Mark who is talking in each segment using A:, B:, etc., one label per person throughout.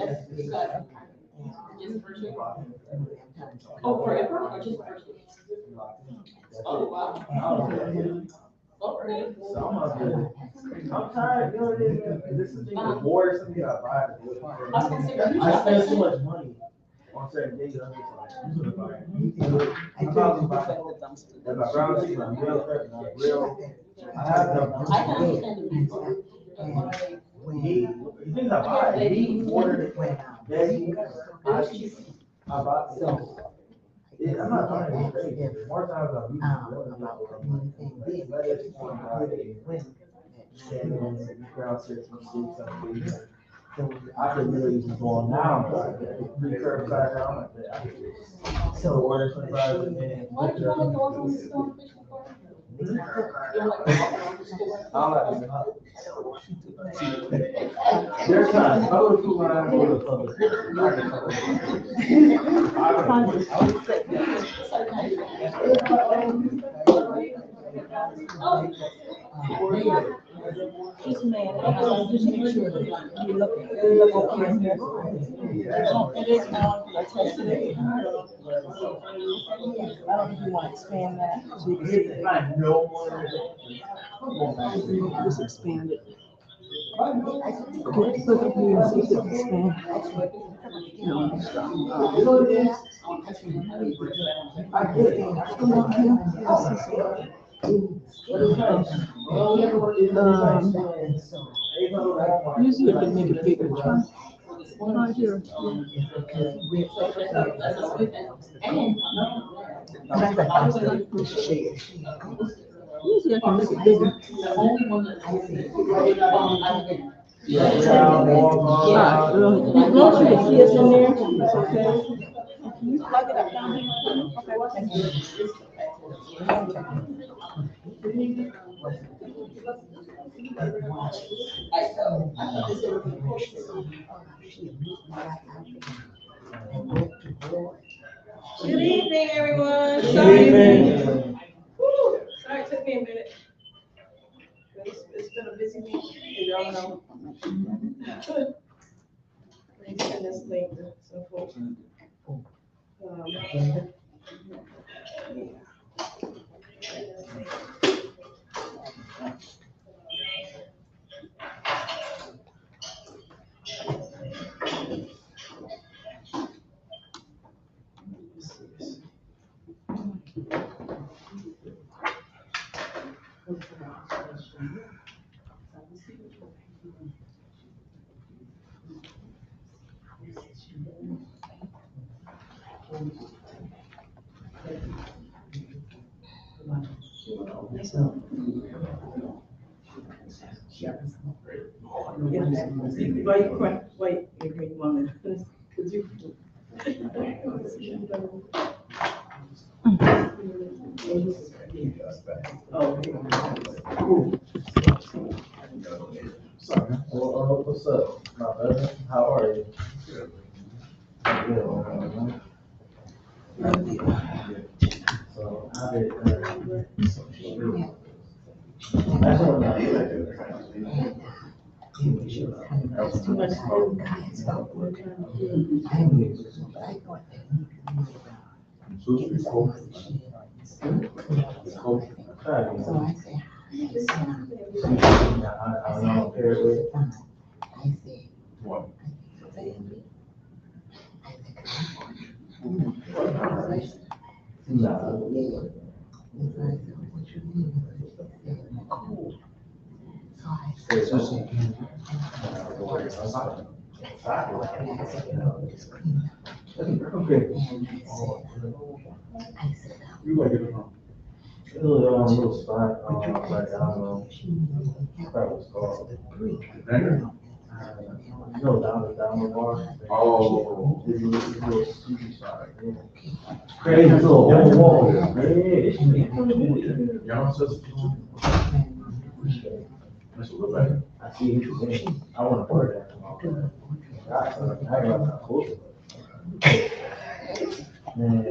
A: Just first week? Oh, forever or just first week? Oh, wow. Okay.
B: So I'm tired, you know, this is the war, something I buy. I spend too much money on certain things. I'm just like, I'm gonna buy it. I'm probably buy my brown chicken, my grill, my grill. I have the.
A: I can understand the meat.
B: Meat, the things I buy, meat, water, veggies, I bought some. Yeah, I'm not buying anything. More times I'm I could really just go on now. Free curbside down like that. So order some fries and then.
A: Why don't you want to go on the store and fish before?
B: I like it. There's not color food when I go to public.
C: Just mad. Just make sure that you look okay in here. It is now, I tested it. I don't know if you want to expand that so you can see it. Just expand it. Look up here and see if it's expand. No, stop. Come on here. Usually you can make it bigger. Try here. Usually I can make it bigger.
B: Yeah.
C: As long as you can see us in there, it's okay. Can you plug it up down here? Okay, thank you.
D: Good evening, everyone.
B: Good
D: Sorry.
B: evening.
D: Sorry, it took me a minute. It's been a busy week, as y'all know. Let me send this link to some folks.
C: Wait, if you want to, because you.
B: What's up, my brother? How are you? Good. So I did. That's what I'm
C: Too much food.
B: Little spot, like, I don't know, that was called. You know, down the bar. Oh. It's a little sushi spot. Crazy little old wall. Y'all supposed to that's a little better. I see what you're saying. I want to put that. I got close. Man.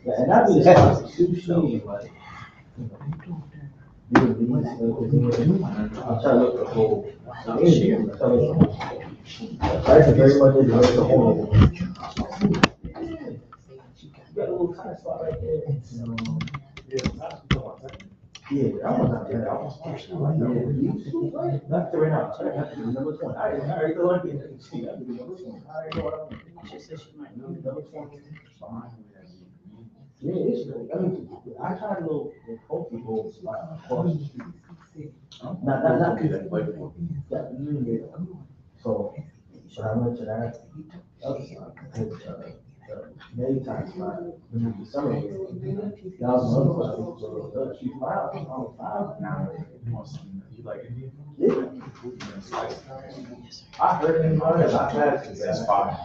B: And that'd be the spot for sushi, like, I'll try to look the whole. I can very much enjoy the whole. You got a little tight spot right there. Yeah, I was not there. I was like, yeah, not right now. I have to do number 20. I already know what I'm getting. See, I have to do number 20. I already know what I'm getting.
C: She said she might.
B: Number 20. Yeah, it's great. I mean, I tried to go with home people across the street. Not good, but yeah. So, but I went to that other side, many times, the summer, that was another one. So, she filed, now.
E: You like Indian?
B: Yeah. I heard him about it, I had it.
E: That's fine.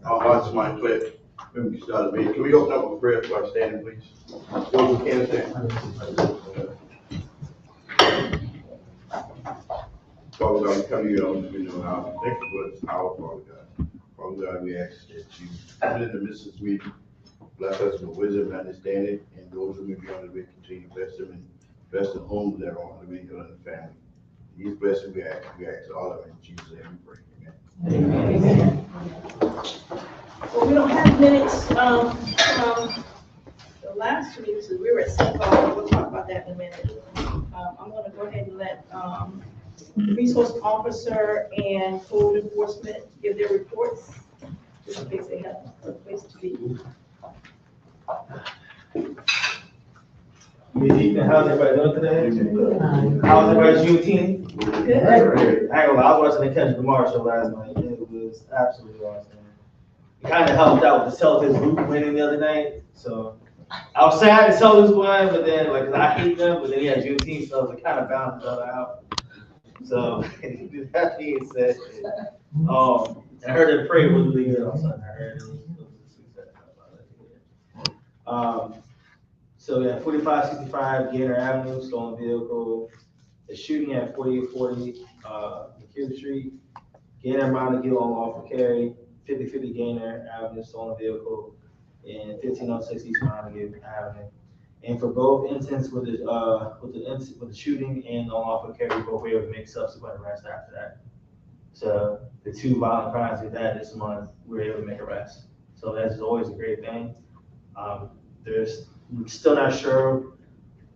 F: I'll watch my clip. Maybe we start a meeting. Can we open up a prayer for our standing, please? Those who can stand. Father God, we come to you, now. Thank you for this power, Father God. Father God, we ask that you come in the midst of this meeting, bless us with wisdom and understanding, and those who may be on the way, continue to bless them and bless the homes that are on the way, and the family. These blessings we ask all of them in Jesus' name we pray. Amen.
D: Well, we don't have minutes, from the last two meetings, we were at St. Paul, we'll talk about that in a minute. I'm gonna go ahead and let, the resource officer and code enforcement give their reports, just in case they have a place to be.
B: Good evening, how's everybody doing today? How's everybody's Juneteenth?
D: Good.
B: I ain't gonna lie, I was watching the Kendrick Lamar show last night, it was absolutely awesome. It kind of helped out with the Celtics winning the other night, so I was sad the Celtics won, but then, like, 'cause I hate them, but then he had Juneteenth, so it kind of balanced each other out. So, that being said, I heard it pray was really good on Sunday. I heard it was a success. So yeah, 4565 Gator Avenue, stolen vehicle. The shooting at 4840 McHugh Street. Gainer Montague on lawful carry. 5050 Gainer Avenue, stolen vehicle. And 1506 East Montague Avenue. And for both incidents with the shooting and on lawful carry, both were able to make subsequent arrests after that. So the two violent crimes we had this month, we were able to make arrests. So that's always a great thing. We're still not sure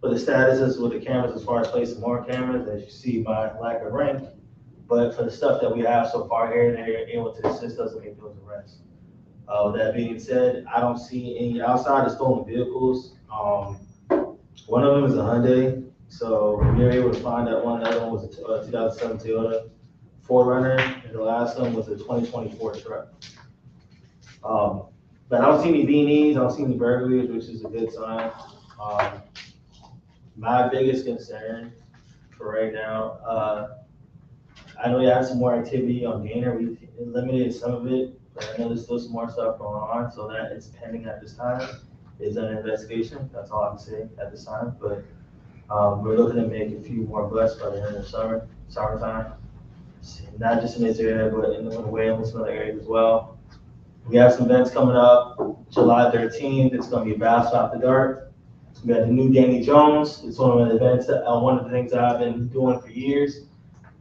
B: what the status is with the cameras as far as placing more cameras, as you see my lack of rank. But for the stuff that we have so far here, they're able to assist us in making those arrests. With that being said, I don't see any outside of stolen vehicles. One of them is a Hyundai, so we were able to find that one. The other one was a 2007 Toyota 4Runner, and the last one was a 2024 truck. But I don't see any BNEs, I don't see any burglaries, which is a good sign. My biggest concern for right now, I know we have some more activity on Gainer. We've eliminated some of it, but I know there's still some more stuff going on, so that is pending at this time. It's an investigation, that's all I can say at this time, but we're looking to make a few more busts by the end of the summertime. Not just in this area, but in the Wayland, some other areas as well. We have some events coming up, July 13th, it's gonna be Bass After Dark. We got the new Danny Jones, it's one of the events, one of the things that I've been doing for years.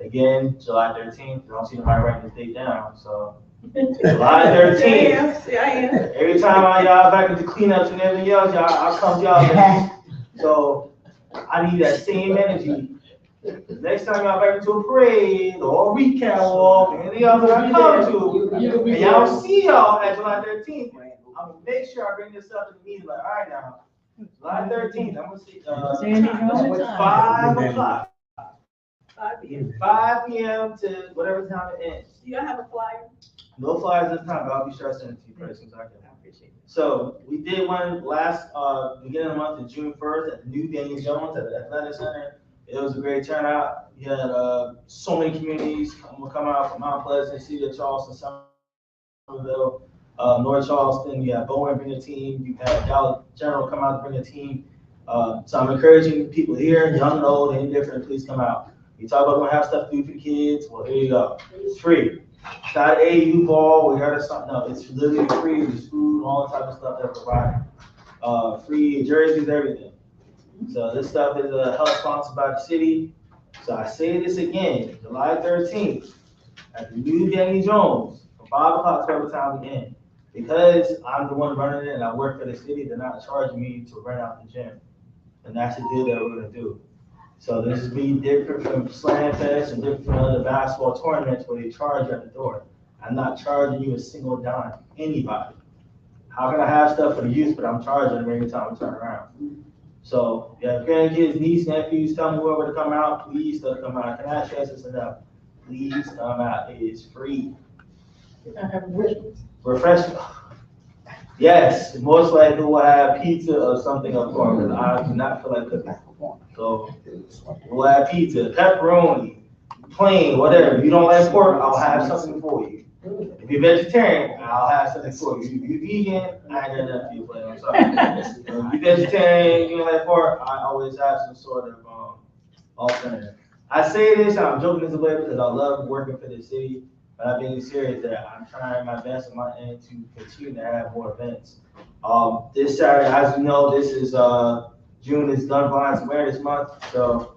B: Again, July 13th, I don't see nobody writing this date down, so. July 13th.
D: Yeah, I am.
B: Every time y'all back at the cleanups and everything else, I'll come to y'all. So I need that same energy. Next time y'all back into a parade or a recount walk, anything else that I come to, and y'all see y'all at July 13th, I'm gonna make sure I bring this up in the meeting. Like, all right now, July 13th, I'm gonna see 5 o'clock.
D: 5 p.m.
B: 5 p.m. to whatever time it ends.
D: Do y'all have a flyer?
B: No flyers this time, but I'll be sure I send it to you pretty soon as I can.
D: I appreciate it.
B: So we did one last beginning of the month of June 1st at the new Daniel Jones at the Athletic Center. It was a great turnout. You had so many communities come out from Mount Pleasant, City of Charleston, Somerville, North Charleston. You had Bowen bring a team. You had Dollar General come out to bring a team. So I'm encouraging people here, young and old, indifferent, please come out. You talk about we're gonna have stuff to do for the kids. Well, here you go. It's free. It's not AU ball. We heard of something. No, it's literally free. There's food, all the type of stuff that's provided. Free jerseys, everything. So this stuff is help sponsored by the city. So I say this again, July 13th. at the new Danny Jones from 5 o'clock to every time we end. Because I'm the one running it and I work for the city, they're not charging me to rent out the gym. And that's the deal that we're gonna do. So this is be different from Slam Fest and different from other basketball tournaments where they charge you at the door. I'm not charging you a single dime, anybody. How can I have stuff for the youth, but I'm charging them every time we turn around? So, yeah, grandkids, nieces, nephews, tell me whoever to come out, please don't come out. Can I stress this enough? Please come out, it is free. Refreshment. Yes, most likely we'll have pizza or something up front, because I do not feel like cooking. So, we'll have pizza, pepperoni, plain, whatever. If you don't like pork, I'll have something for you. If you're vegetarian, I'll have something for you. If you're vegan, I ain't got nothing for you, but I'm sorry. If you're vegetarian, you don't like pork, I always have some sort of alternative. I say this, I'm joking this away because I love working for the city, but I'm being serious that I'm trying my best on my end to continue to have more events. This Saturday, as you know, this is June is Gun Violence Awareness Month, so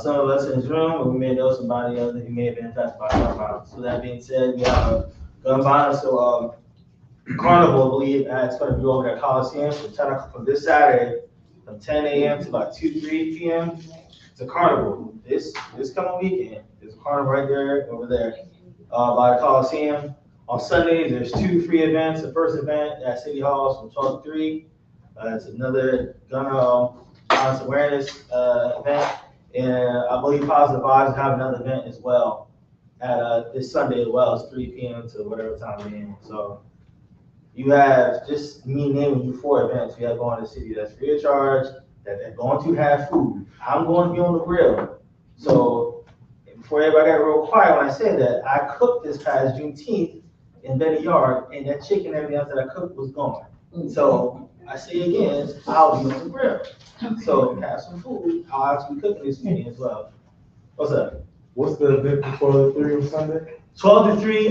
B: some of us in this room, we may know somebody else who may have been affected by gun violence. So that being said, we have a gun violence carnival, I believe, it's going to be over at Coliseum from this Saturday from 10 a.m. to about 3 p.m. It's a carnival. This coming weekend, there's a carnival right there, over there, by the Coliseum. On Sunday, there's 2 free events. The first event at City Hall is from 12 to 3. It's another gun violence awareness event. And I believe Positive Vibes have another event as well at this Sunday as well. It's 3 p.m. to whatever time we're in. So you have just me naming you 4 events you have going to the city that's free of charge, that they're going to have food. I'm going to be on the grill. So before everybody got real quiet when I said that, I cooked this past Juneteenth in Benny Yard, and that chicken and everything else that I cooked was gone. So I say again, I'll be on the grill. So have some food. I'll actually cook this weekend as well. What's up?
E: What's the event before the 3 on Sunday?
B: 12 to 3,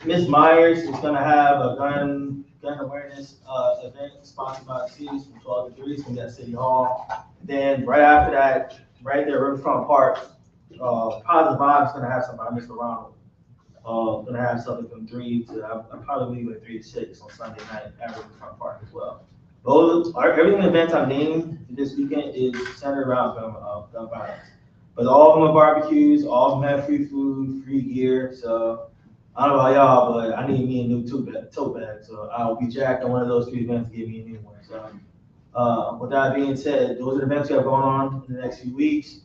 B: Ms. Myers is gonna have a gun awareness event sponsored by the city from 12 to 3. It's gonna be at City Hall. Then right after that, right there, Riverfront Park, Positive Vibes is gonna have something by Mr. Ronald. Gonna have something from 3 to, I'll probably leave at 3 to 6 on Sunday night at Riverfront Park as well. Those are everything events I named this weekend is centered around gun violence. But all of them are barbecues, all of them have free food, free gear. So I don't know about y'all, but I need me a new tote bag. So I'll be jacked on one of those 3 events to give me a new one. So with that being said, those are the events we have going on in the next few weeks.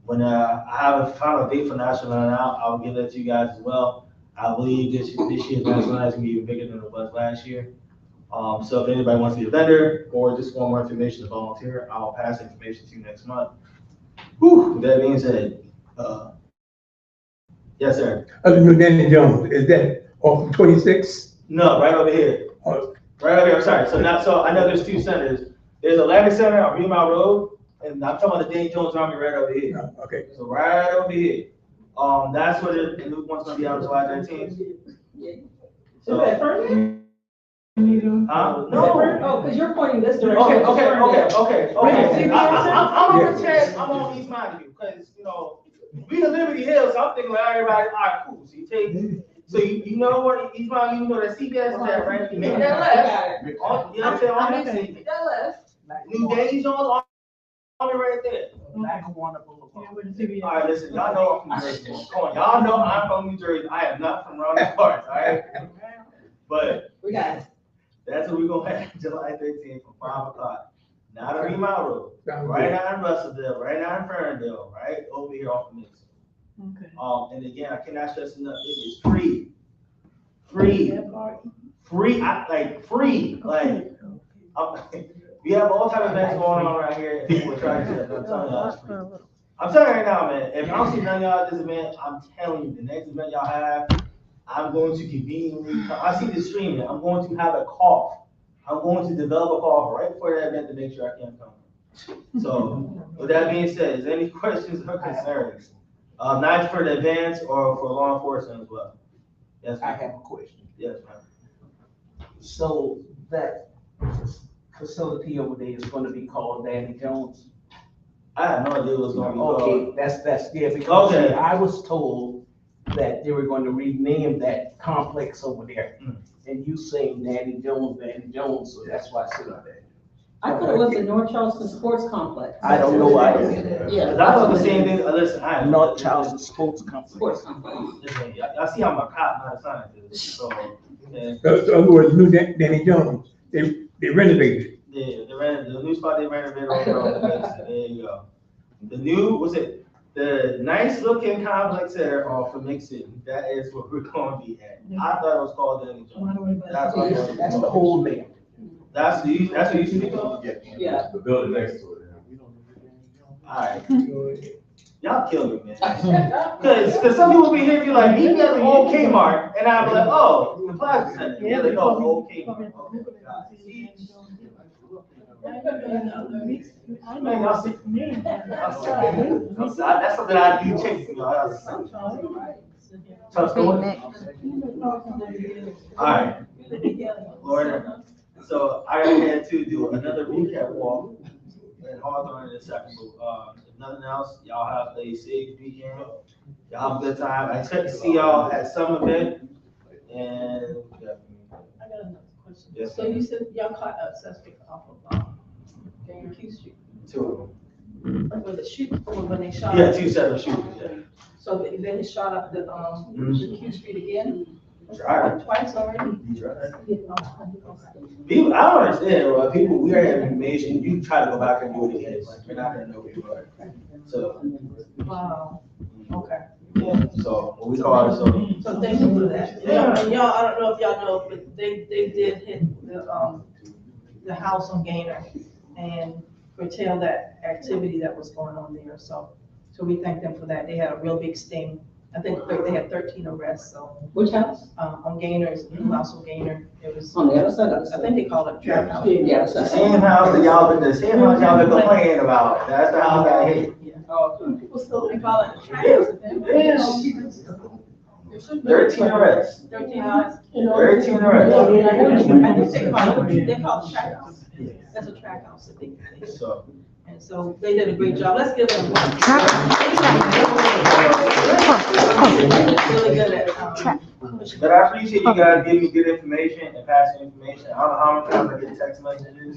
B: When I have a final date for National Night Out, I'll give that to you guys as well. I believe this year's National Night is gonna be even bigger than it was last year. So if anybody wants to be a vendor or just want more information to volunteer, I'll pass information to you next month. Whew, with that being said, yes, sir.
G: Other than Danny Jones, is that off of 26?
B: No, right over here. Right over here, I'm sorry. So I know there's 2 centers. There's a Atlantic Center on Remount Road, and I'm talking about the Danny Jones Army right over here.
G: Okay.
B: So right over here. That's where the new one's gonna be on July 13th. So, no.
C: Oh, because you're pointing this direction.
B: Okay. I'm gonna pretend I'm on East Mountain View, because, you know, we in Liberty Hill, so I'm thinking like everybody, all right, cool. So you know what, East Mountain View, you know that CBS is at, right? You make that left. You know what I'm saying? On that side, make that left. New Danny Jones Army right there. All right, listen, y'all know I'm from New Jersey. Come on, y'all know I'm from New Jersey. I am not from around these parts, all right? But
C: We got it.
B: that's what we're gonna have July 13th from 5 o'clock. Not on Remount Road, right now in Russellville, right now in Ferndale, right over here off the mix.
C: Okay.
B: And again, I cannot stress enough, it is free. Free. We have all type of events going on around here, and people are trying to, I'm telling y'all, it's free. I'm telling you right now, man, if I don't see none of y'all at this event, I'm telling you, the next event y'all have, I'm going to conveniently, I see this streaming, I'm going to have a cough. I'm going to develop a cough right before that event to make sure I can't come. So, with that being said, is there any questions or concerns? Not for the events or for law enforcement as well? Yes,
H: I
B: ma'am.
H: have a question.
B: Yes, ma'am.
H: So that facility over there is gonna be called Danny Jones?
B: I have no idea what's going to be called.
H: Okay, that's, yeah, because
B: Okay.
H: see, I was told that they were going to rename that complex over there. And you saying Danny Jones, so that's why I said that.
C: I thought it was the North Charleston Sports Complex.
H: I don't know, I don't.
C: Yeah.
B: Cause I thought the same thing, listen, I am.
H: North Charleston Sports Complex.
C: Sports Complex.
B: Listen, I see I'm a cop, not a scientist, so, yeah.
G: So, in other words, new Danny Jones, they renovated.
B: Yeah, the new spot they renovated over on Mixon, there you go. The new, what's it, the nice looking complex there off of Mixon, that is what we're gonna be at. I thought it was called Danny Jones. That's what I thought.
H: That's the whole name.
B: That's what it used to be called?
C: Yeah.
E: The building next to it.
B: Alright. Y'all kill me, man. Cause some people be here be like, meet me at the old Kmart, and I'll be like, oh, the Plaza Center. Yeah, they call it old Kmart. Okay, God. Man, y'all see- that's something I do chase, you know. Tough story. Alright, Lord, so I had to do another recap walk and Hawthorne in a second, but, if nothing else, y'all have a safe weekend. Y'all have a good time. I expect to see y'all at some event and.
D: I got another question.
B: Yes,
D: So
B: ma'am.
D: you said y'all caught a suspect off of, Q Street,
B: Two
D: or the shoot, or when they
B: of
D: shot?
B: them. Yeah, two separate shooters, yeah.
D: So then they shot up the Q Street again?
B: Right.
D: Twice already?
B: People, I don't understand, well, people, we are having information, you try to go back and do it again, like, you're not gonna know who you are. So,
D: Wow, okay.
B: yeah, so, when we call it, so.
D: So thank you for that. Yeah, and y'all, I don't know if y'all know, but they did hit the house on Gaynor and curtail that activity that was going on there, so we thank them for that. They had a real big sting. I think they had 13 arrests, so,
C: Which house?
D: on Gaynor's, new house on Gaynor, it was,
C: On the other side of the
D: I think they call it trap house.
C: Yeah.
B: The same house that y'all been, the same house y'all been complaining about, that's the house I hate.
C: Oh,
D: People still, they call it trap house.
B: 13 arrests.
D: 13 arrests.
B: 13 arrests.
D: I think they call it track house. That's a track house, I think.
B: So,
D: And so they did a great job. Let's give them one. Really good at,
B: but I appreciate you guys giving me good information and passing information. I don't know how many times I get text messages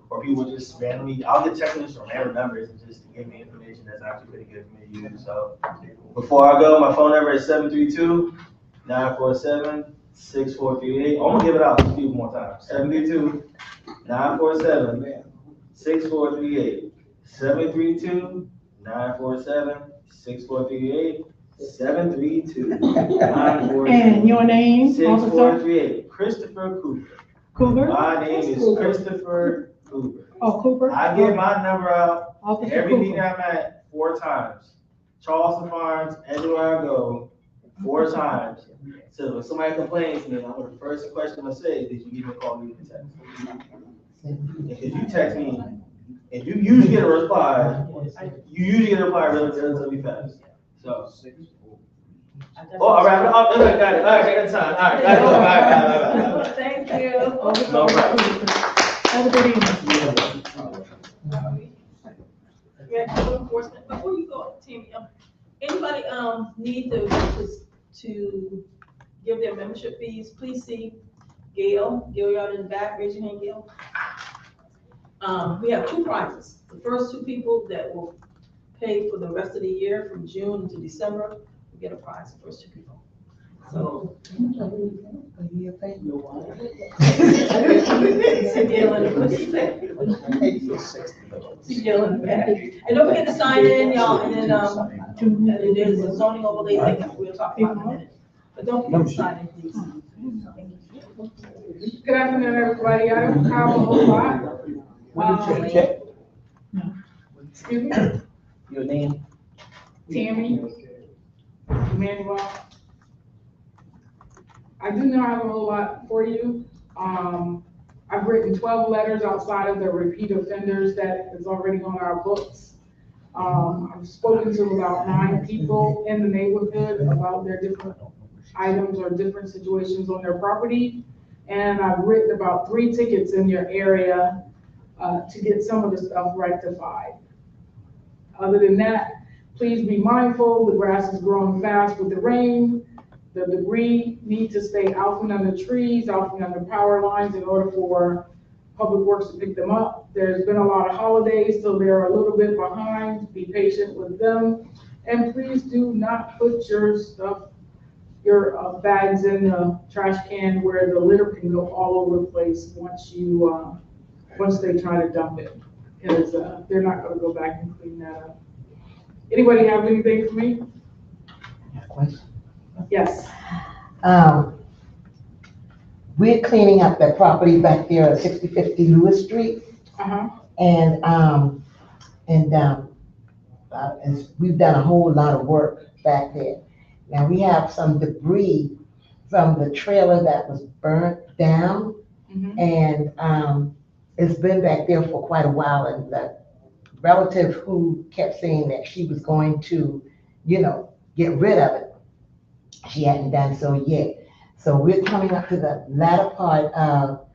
B: or people just randomly, I'll get text messages from random numbers and just to give me information that's actually pretty good for me to use. So before I go, my phone number is 732-947-6438. I'm gonna give it out a few more times. 732-947-6438. 732-947-6438. 732-947.
I: And your name, officer?
B: 6438. Christopher Cooper.
I: Cooper?
B: My name is Christopher Cooper.
I: Oh, Cooper?
B: I give my number out
I: Officer
B: every
I: Cooper.
B: meeting I'm at 4 times. Charleston Farms, everywhere I go, 4 times. So if somebody complains to me, I'm gonna, the first question I'm gonna say is, did you give me a call, leave me a text? If you text me, and you usually get a reply, relatively fast. So. Oh, all right, okay, got it, all right, got time, all right, all right.
D: Thank you.
B: No problem.
I: Have a good evening.
D: Yeah, code enforcement. Before you go, Tammy, anybody, need to give their membership fees, please see Gail. Gail, you're out in the back, raise your hand, Gail. We have 2 prizes. The first 2 people that will pay for the rest of the year from June to December, will get a prize, the first 2 people. So. See Gail in the, see Gail in the back. And don't forget to sign in, y'all, and then, and there's a zoning overlay thing that we'll talk about in a minute. But don't forget to sign in, please.
I: Good afternoon, everybody. I don't have a whole lot.
H: Check
I: Excuse me,
H: your name.
I: Tammy, Emmanuel. I do not have a whole lot for you. I've written 12 letters outside of the repeat offenders that is already on our books. I've spoken to about 9 people in the neighborhood about their different items or different situations on their property. And I've written about 3 tickets in your area to get some of the stuff rectified. Other than that, Please be mindful, the grass is growing fast with the rain. The debris needs to stay out from under trees, out from under power lines in order for Public Works to pick them up. There's been a lot of holidays, so they're a little bit behind. Be patient with them. And please do not put your stuff, your bags in the trash can where the litter can go all over the place once they try to dump it. Because they're not gonna go back and clean that up. Anybody have anything for me?
J: Question.
I: Yes.
J: We're cleaning up that property back there at 6050 Lewis Street.
I: Uh-huh.
J: And we've done a whole lot of work back there. Now we have some debris from the trailer that was burnt down.
I: Mm-hmm.
J: And it's been back there for quite a while, and the relative who kept saying that she was going to, get rid of it, she hadn't done so yet. So we're coming up to the latter part of,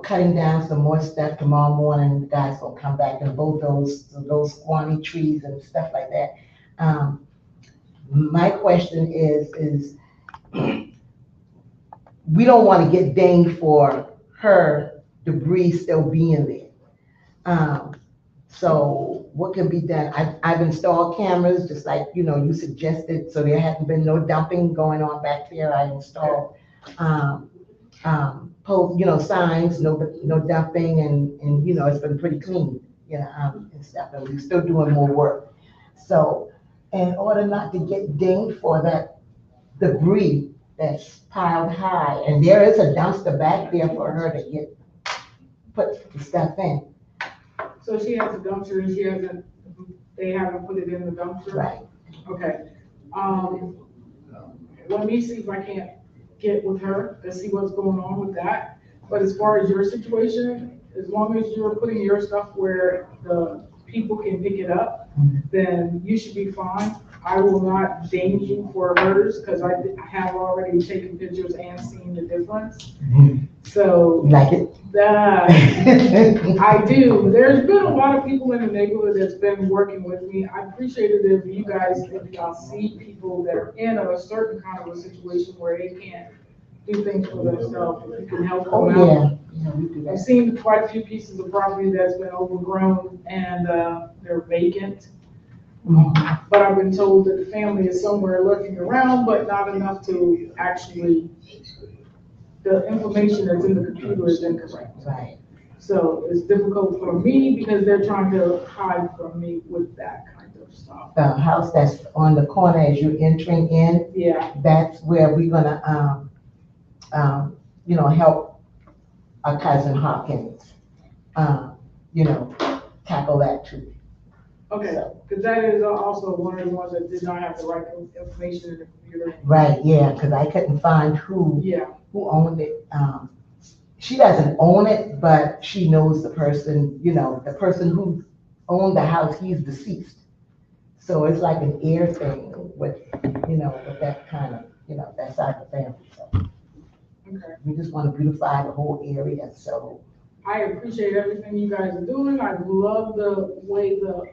J: cutting down some more stuff tomorrow morning. The guys will come back and mow those squammy trees and stuff like that. My question is we don't want to get dinged for her debris still being there. So what can be done? I've installed cameras, just like, you suggested, so there hasn't been no dumping going on back there. I installed, signs, no dumping, and it's been pretty clean, and stuff, and we're still doing more work. So in order not to get dinged for that debris that's piled high, and there is a dumpster back there for her to put the stuff in.
I: So she has a dumpster and they haven't put it in the dumpster?
J: Right.
I: Okay. Let me see if I can't get with her to see what's going on with that. But as far as your situation, as long as you're putting your stuff where the people can pick it up, then you should be fine. I will not ding you for hers because I have already taken pictures and seen the difference. So
J: like it?
I: I do. There's been a lot of people in the neighborhood that's been working with me. I appreciate it if you guys, if y'all see people that are in a certain kind of a situation where they can't do things for themselves, if you can help them out.
J: Yeah, we do that.
I: I've seen quite a few pieces of property that's been overgrown and they're vacant. But I've been told that the family is somewhere lurking around, but not enough to actually, the information that's in the computer is incorrect.
J: Right.
I: So it's difficult for me because they're trying to hide from me with that kind of stuff.
J: The house that's on the corner as you're entering in,
I: Yeah.
J: that's where we're gonna, help our cousin Hawkins, tackle that too.
I: Okay, because that is also one of the ones that did not have the right information in the computer.
J: Right, yeah, because I couldn't find who owned it. She doesn't own it, but she knows the person, the person who owned the house, he's deceased. So it's like an heir thing with that kind of, that side of the family. So
I: Okay.
J: we just want to beautify the whole area, so.
I: I appreciate everything you guys are doing. I love the way the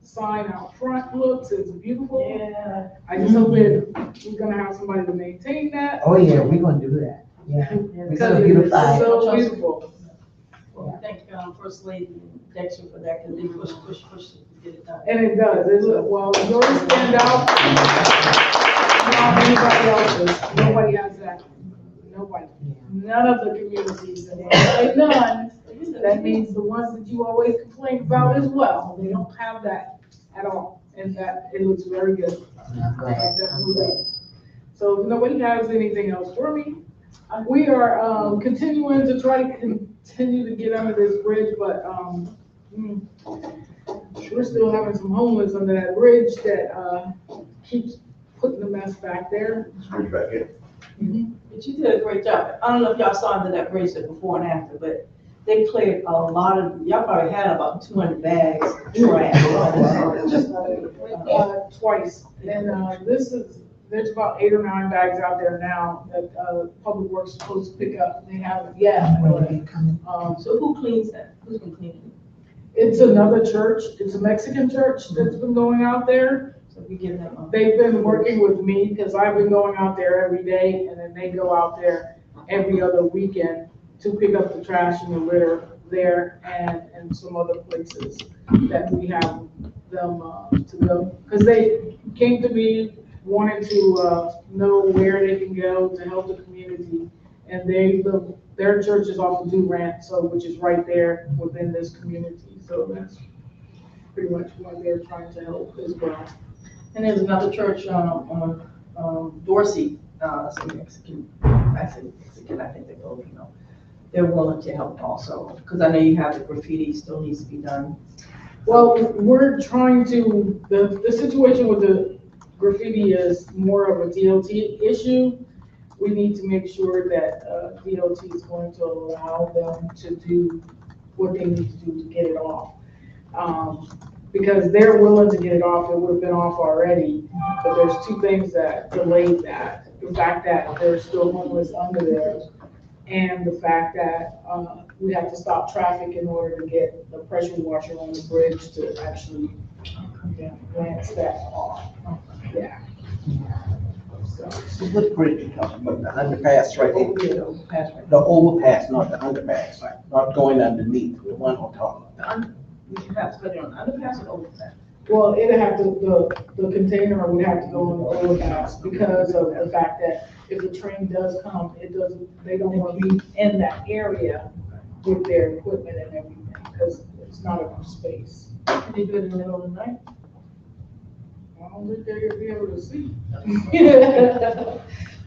I: sign out front looks. It's beautiful.
D: Yeah.
I: I just hope that we're gonna have somebody to maintain that.
J: Oh, yeah, we're gonna do that, yeah. We're
I: Because
J: gonna
I: it's
J: beautify it.
I: so beautiful.
D: Well, thank First Lady Dexter for that, because they push to get it done.
I: And it does. Well, yours stand out. Not anybody else's. Nobody has that. Nobody. None of the communities. And when I say none, that means the ones that you always complain about as well. They don't have that at all. And that, it looks very good.
J: I'm glad.
I: It definitely does. So if nobody has anything else for me, we are continuing to try to continue to get under this bridge, but we're still having some homeless under that bridge that keeps putting the mess back there.
F: Bridge back in.
D: But you did a great job. I don't know if y'all saw under that bridge the before and after, but they cleared a lot of, y'all probably had about 200 bags of trash.
I: Twice. And there's about 8 or 9 bags out there now that Public Works is supposed to pick up. They haven't yet.
J: When did it come in?
D: So who cleans that? Who's gonna clean
I: It's another church, it's a Mexican church that's been going out there.
D: So we give them
I: They've been working with me because I've been going out there every day, and then they go out there every other weekend to pick up the trash and the litter there and some other places that we have them to go. Because they came to me wanting to know where they can go to help the community. And their church is off of Durant, so which is right there within this community. So that's pretty much why they're trying to help as well.
D: And there's another church on Dorsey, some Mexican, I think they both, they're willing to help also. Because I know you have the graffiti still needs to be done.
I: Well, we're trying to, the situation with the graffiti is more of a DOT issue. We need to make sure that DOT is going to allow them to do what they need to do to get it off. Because they're willing to get it off, it would have been off already, but there's two things that delayed that. The fact that there's still homeless under there, and the fact that we have to stop traffic in order to get the pressure washer on the bridge to actually glance that off. Yeah. So,
H: What bridge you talking about? The underpass right there?
D: Yeah, the overpass right
H: The overpass, not the underpass, not going underneath, the one on top.
D: We have to put it on the underpass or the overpass?
I: well, it'd have to, the container would have to go on the overpass because of the fact that if the train does come, they don't want to be in that area with their equipment and everything, because it's not enough space.
D: Can they do it in the middle of the night?
I: I don't think they'll be able to see.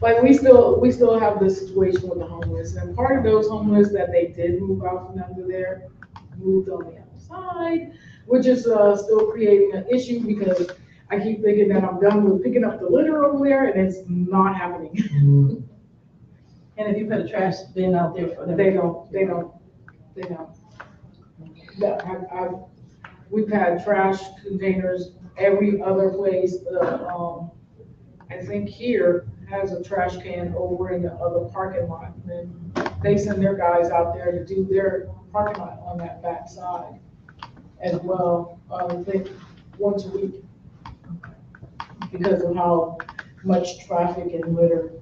I: Like, we still have this situation with the homeless, and part of those homeless that they did move out from under there, moved on the outside, which is still creating an issue because I keep thinking that I'm done with picking up the litter over there, and it's not happening.
D: And if you put a trash bin out there for them?
I: They don't. We've had trash containers every other place. I think here has a trash can over in the other parking lot. And they send their guys out there to do their parking lot on that back side as well. I think once a week because of how much traffic and litter.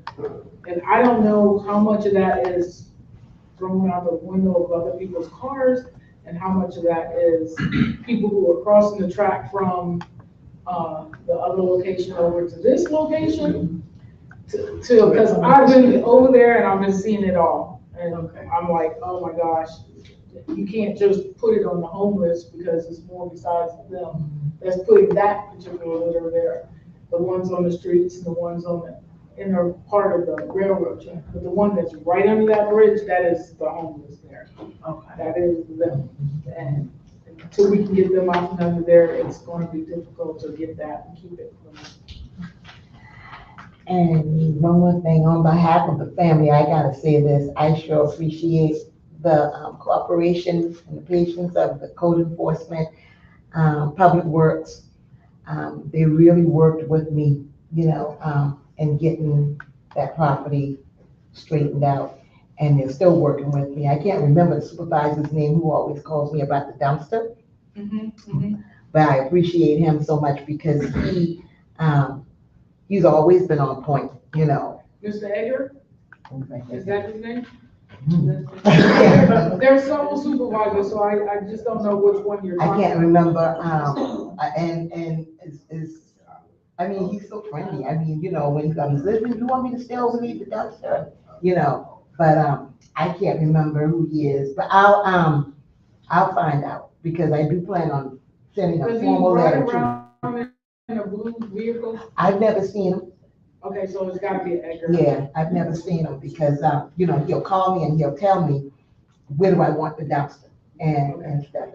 I: And I don't know how much of that is thrown out the window of other people's cars and how much of that is people who are crossing the track from the other location over to this location. Because I've been over there and I've been seeing it all. And I'm like, oh my gosh, you can't just put it on the homeless because it's more besides them that's putting that particular litter there. The ones on the streets and the ones on the inner part of the railroad track. But the one that's right under that bridge, that is the homeless there.
D: Okay.
I: That is them. And until we can get them out from under there, it's going to be difficult to get that and keep it clean.
J: And one more thing, on behalf of the family, I gotta say this, I sure appreciate the cooperation and the patience of the code enforcement, public works. They really worked with me, in getting that property straightened out. And they're still working with me. I can't remember the supervisor's name who always calls me about the dumpster. But I appreciate him so much because he's always been on point,
I: Mr. Edgar, is that his name?
J: I
I: There's several supervisors, so I just don't know which one you're talking about.
J: can't remember, I mean, he's so friendly. I mean, when he comes, listen, you want me to stay over leave the dumpster? But I can't remember who he is, but I'll find out because I do plan on sending a
I: Does he
J: formal
I: ride
J: letter to him.
I: around in a blue vehicle?
J: I've never seen him.
I: Okay, so it's gotta be Edgar.
J: Yeah, I've never seen him because, he'll call me and he'll tell me, where do I want the dumpster and stuff.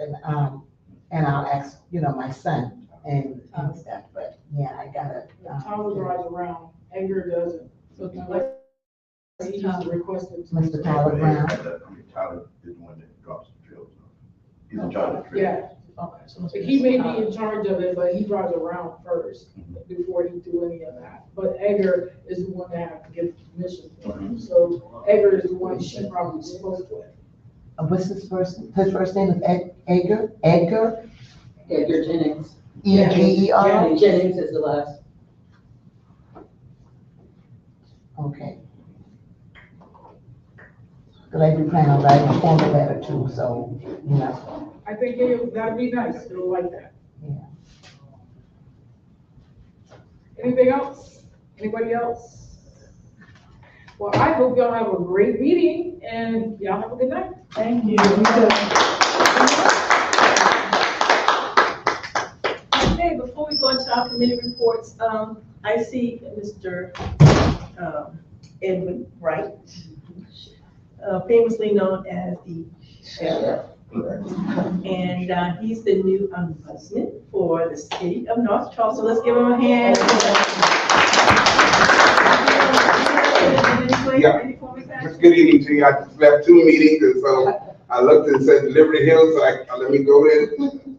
J: And I'll ask, my son and stuff, but yeah, I gotta.
I: Tyler drives around, Edgar doesn't. So he's requested.
J: Mr. Tyler Brown.
F: Tyler is the one that drops the trails off. He's in charge of the trails.
I: Yeah,
D: Okay, so
I: he may be in charge of it, but he drives around first before he do any of that. But Edgar is the one that has to get permission from him. So Edgar is the one she probably spoke with.
J: what's his first name is Edgar?
A: Edgar Jennings.
J: E-G-E-R?
A: Jennings is the last.
J: Okay. Cause I do plan on writing a formal letter too, so, you know.
I: I think that'd be nice, they'll like that.
J: Yeah.
I: Anything else? Anybody else? Well, I hope y'all have a great meeting and y'all have a good night.
D: Thank you. Okay, before we go into our committee reports, I see Mr. Edwin Wright, famously known as the sheriff. And he's the new ombudsman for the city of North Charleston. Let's give him a hand.
K: Yeah. Just good evening to you. I just left 2 meetings, and so I looked and said Liberty Hills, so let me go ahead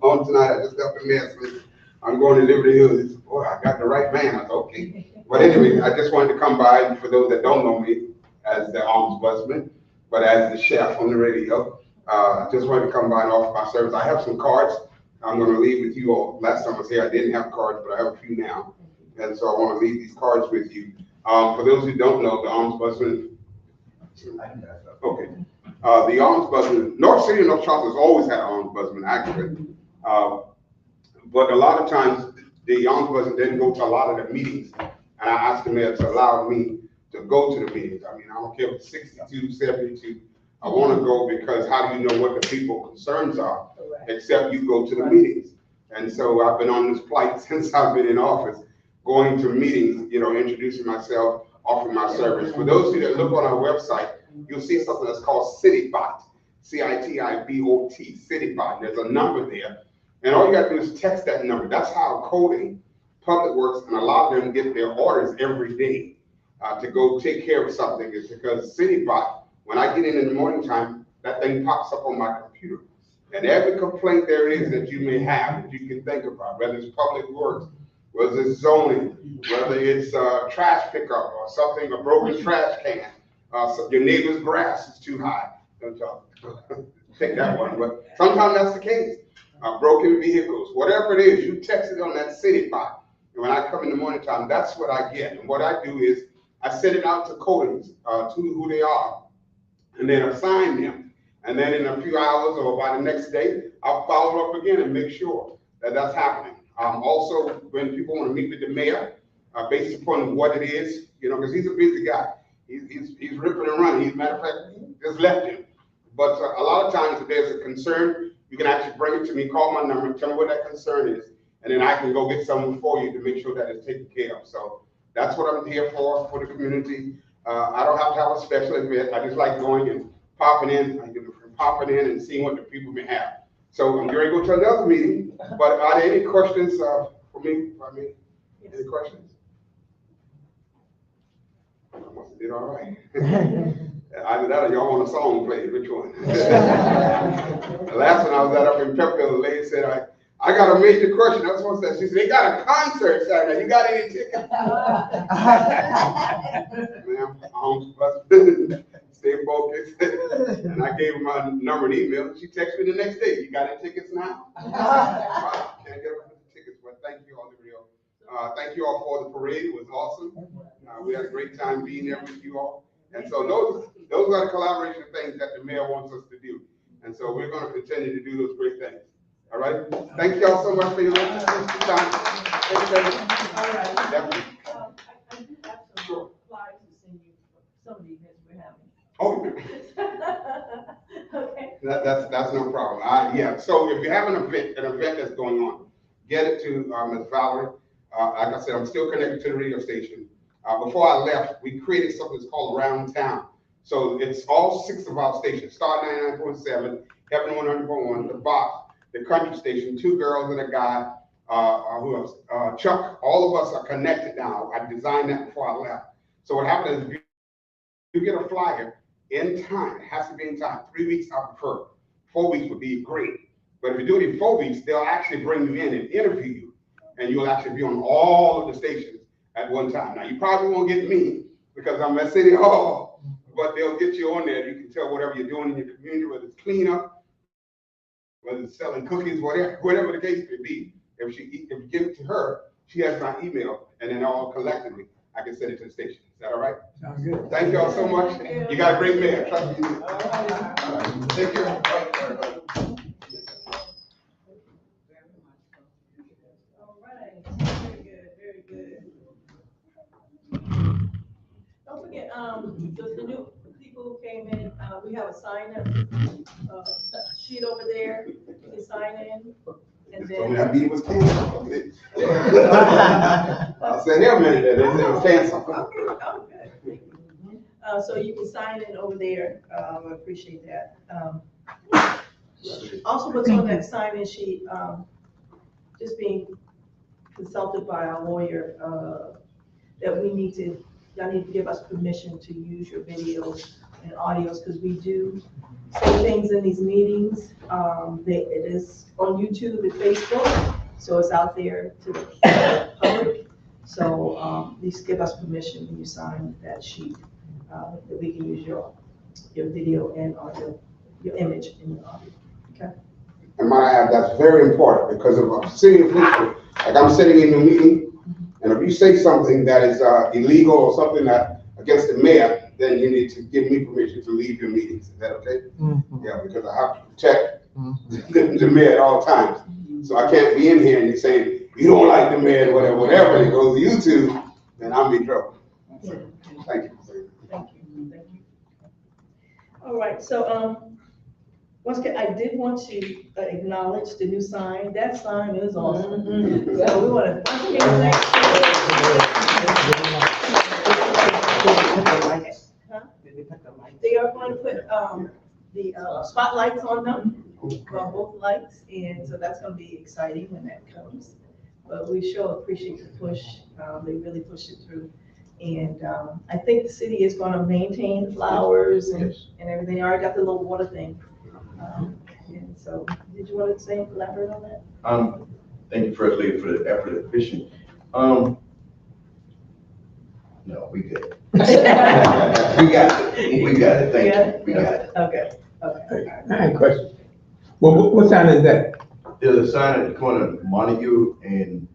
K: on tonight. I just left a message. I'm going to Liberty Hills. He said, boy, I got the right man. I said, okay. But anyway, I just wanted to come by, for those that don't know me, as the ombudsman, but as the chef on the radio. Just wanted to come by and offer my service. I have some cards I'm going to leave with you all. Last time I was here, I didn't have cards, but I have a few now. And so I want to leave these cards with you. For those who don't know, the ombudsman, okay. The ombudsman, North City and North Charleston has always had an ombudsman, actually. But a lot of times, the ombudsman didn't go to a lot of the meetings. And I asked the mayor to allow me to go to the meetings. I mean, I don't care if it's 62, 72. I want to go because how do you know what the people's concerns are, except you go to the meetings. And so I've been on this plight since I've been in office, going to meetings, you know, introducing myself, offering my service. For those of you that look on our website, you'll see something that's called CityBot, C-I-T-I-B-O-T, CityBot. There's a number there. And all you got to do is text that number. That's how coding, Public Works, and a lot of them get their orders every day to go take care of something. It's because CityBot, when I get in the morning time, that thing pops up on my computer. And every complaint there is that you may have, that you can think about, whether it's Public Works, whether it's zoning, whether it's trash pickup or something, a broken trash can, so your neighbor's grass is too high. Don't y'all take that one, but sometimes that's the case. Broken vehicles, whatever it is, you text it on that CityBot. And when I come in the morning time, that's what I get. And what I do is I send it out to codings, to who they are, and then assign them. And then in a few hours or by the next day, I'll follow up again and make sure that that's happening. Also, when people want to meet with the mayor, based upon what it is, you know, because he's a busy guy. He's ripping and running. He's, matter of fact, just left him. But a lot of times if there's a concern, you can actually bring it to me, call my number, tell me what that concern is, and then I can go get someone for you to make sure that it's taken care of. So that's what I'm here for the community. I don't have to have a special event. I just like going and popping in and seeing what the people may have. So I'm going to go to another meeting, but are there any questions for me? Yes. Any questions? I must have did all right. Either that or y'all want a song played, which one? The last one I was at up in Pepperville, the lady said, I got a major question. That's what I said. She said, they got a concert Saturday. You got any tickets? Ma'am, stay focused. And I gave her my number and email. She texted me the next day. You got any tickets now? Wow, can't get rid of the tickets, but thank you all, Liberty. Thank you all for the parade. It was awesome. We had a great time being there with you all. And so those are the collaboration things that the mayor wants us to do. And so we're going to continue to do those great things. All right. Thank you all so much for your time. Thank you.
D: All right.
K: Definitely.
D: I do have some
K: Sure.
D: flyers to send you for some of the events we're having.
K: Oh,
D: Okay.
K: that's no problem. Yeah. So if you have an event that's going on, get it to Ms. Valerie. Like I said, I'm still connected to the radio station. Before I left, we created something that's called Around Town. So it's all 6 of our stations: Star 99.7, Heaven 100.1, The Box, the country station, 2 girls and a guy, who else? Chuck. All of us are connected now. I designed that before I left. So what happens is you get a flyer in time. It has to be in time. 3 weeks, I prefer. 4 weeks would be great. But if you do it in 4 weeks, they'll actually bring you in and interview you. And you'll actually be on all of the stations at one time. Now, you probably won't get me because I'm at City Hall, but they'll get you on there. You can tell whatever you're doing in your community, whether it's cleanup, whether it's selling cookies, whatever the case may be. If you give it to her, she has my email, and then all collectively, I can send it to the station. Is that all right?
G: Sounds good.
K: Thank y'all so much. You got a great mayor. Trust me. All right. Take care.
D: All right, very good, very good. Don't forget, the new people who came in, we have a sign up, sheet over there, you can sign in. And
K: Told me
D: then,
K: that meeting was canceled. I said, here a minute, they said it was canceled.
D: okay. So you can sign in over there, I appreciate that. Also, what's on that sign-in sheet, just being consulted by our lawyer, that y'all need to give us permission to use your videos and audios, because we do say things in these meetings. It is on YouTube and Facebook, so it's out there to the public. So, please give us permission when you sign that sheet, that we can use your video and audio, your image and your audio, okay?
K: And might I add, that's very important, because if I'm sitting in like I'm sitting in your meeting, and if you say something that is illegal or something that against the mayor, then you need to give me permission to leave your meetings. Is that okay?
J: Mm-hmm.
K: Yeah, because I have to protect the mayor at all times. So I can't be in here and you say, you don't like the mayor, whatever, it goes to YouTube, then I'm in trouble. So, thank you.
D: Thank you. All right, so, once again, I did want to acknowledge the new sign. That sign is awesome. So we want to, they are going to put the spotlights on them, on both lights, and so that's going to be exciting when that comes. But we sure appreciate the push. They really pushed it through. And I think the city is going to maintain the flowers and everything. They already got the little water thing. And so, did you want to elaborate on that?
F: Thank you, First Lady, for the effort of fishing. No, we good. We got it, thank you, we got it.
D: Okay.
G: I had a question. What sign is that?
F: There's a sign at the corner of Montague and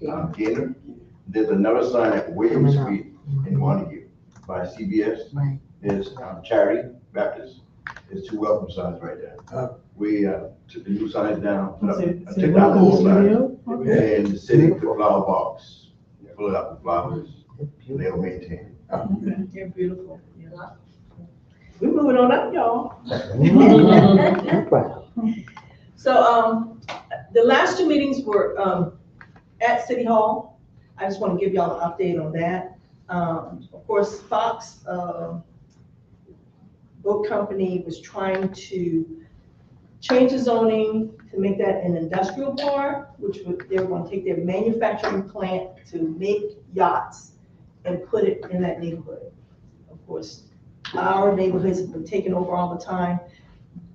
F: Gaynor. There's another sign at William Street in Montague by CBS.
J: Right.
F: There's Charity Baptist. There's two welcome signs right there. We took the new signs down, I took down the old sign, and the city put flower box, fill it up with flowers, and they'll maintain it.
D: You're beautiful. Yeah. We're moving on up, y'all. So, the last two meetings were at City Hall. I just want to give y'all an update on that. Of course, Fox Boat Company was trying to change the zoning to make that an industrial park, they were going to take their manufacturing plant to make yachts and put it in that neighborhood. Of course, our neighborhoods have been taken over all the time.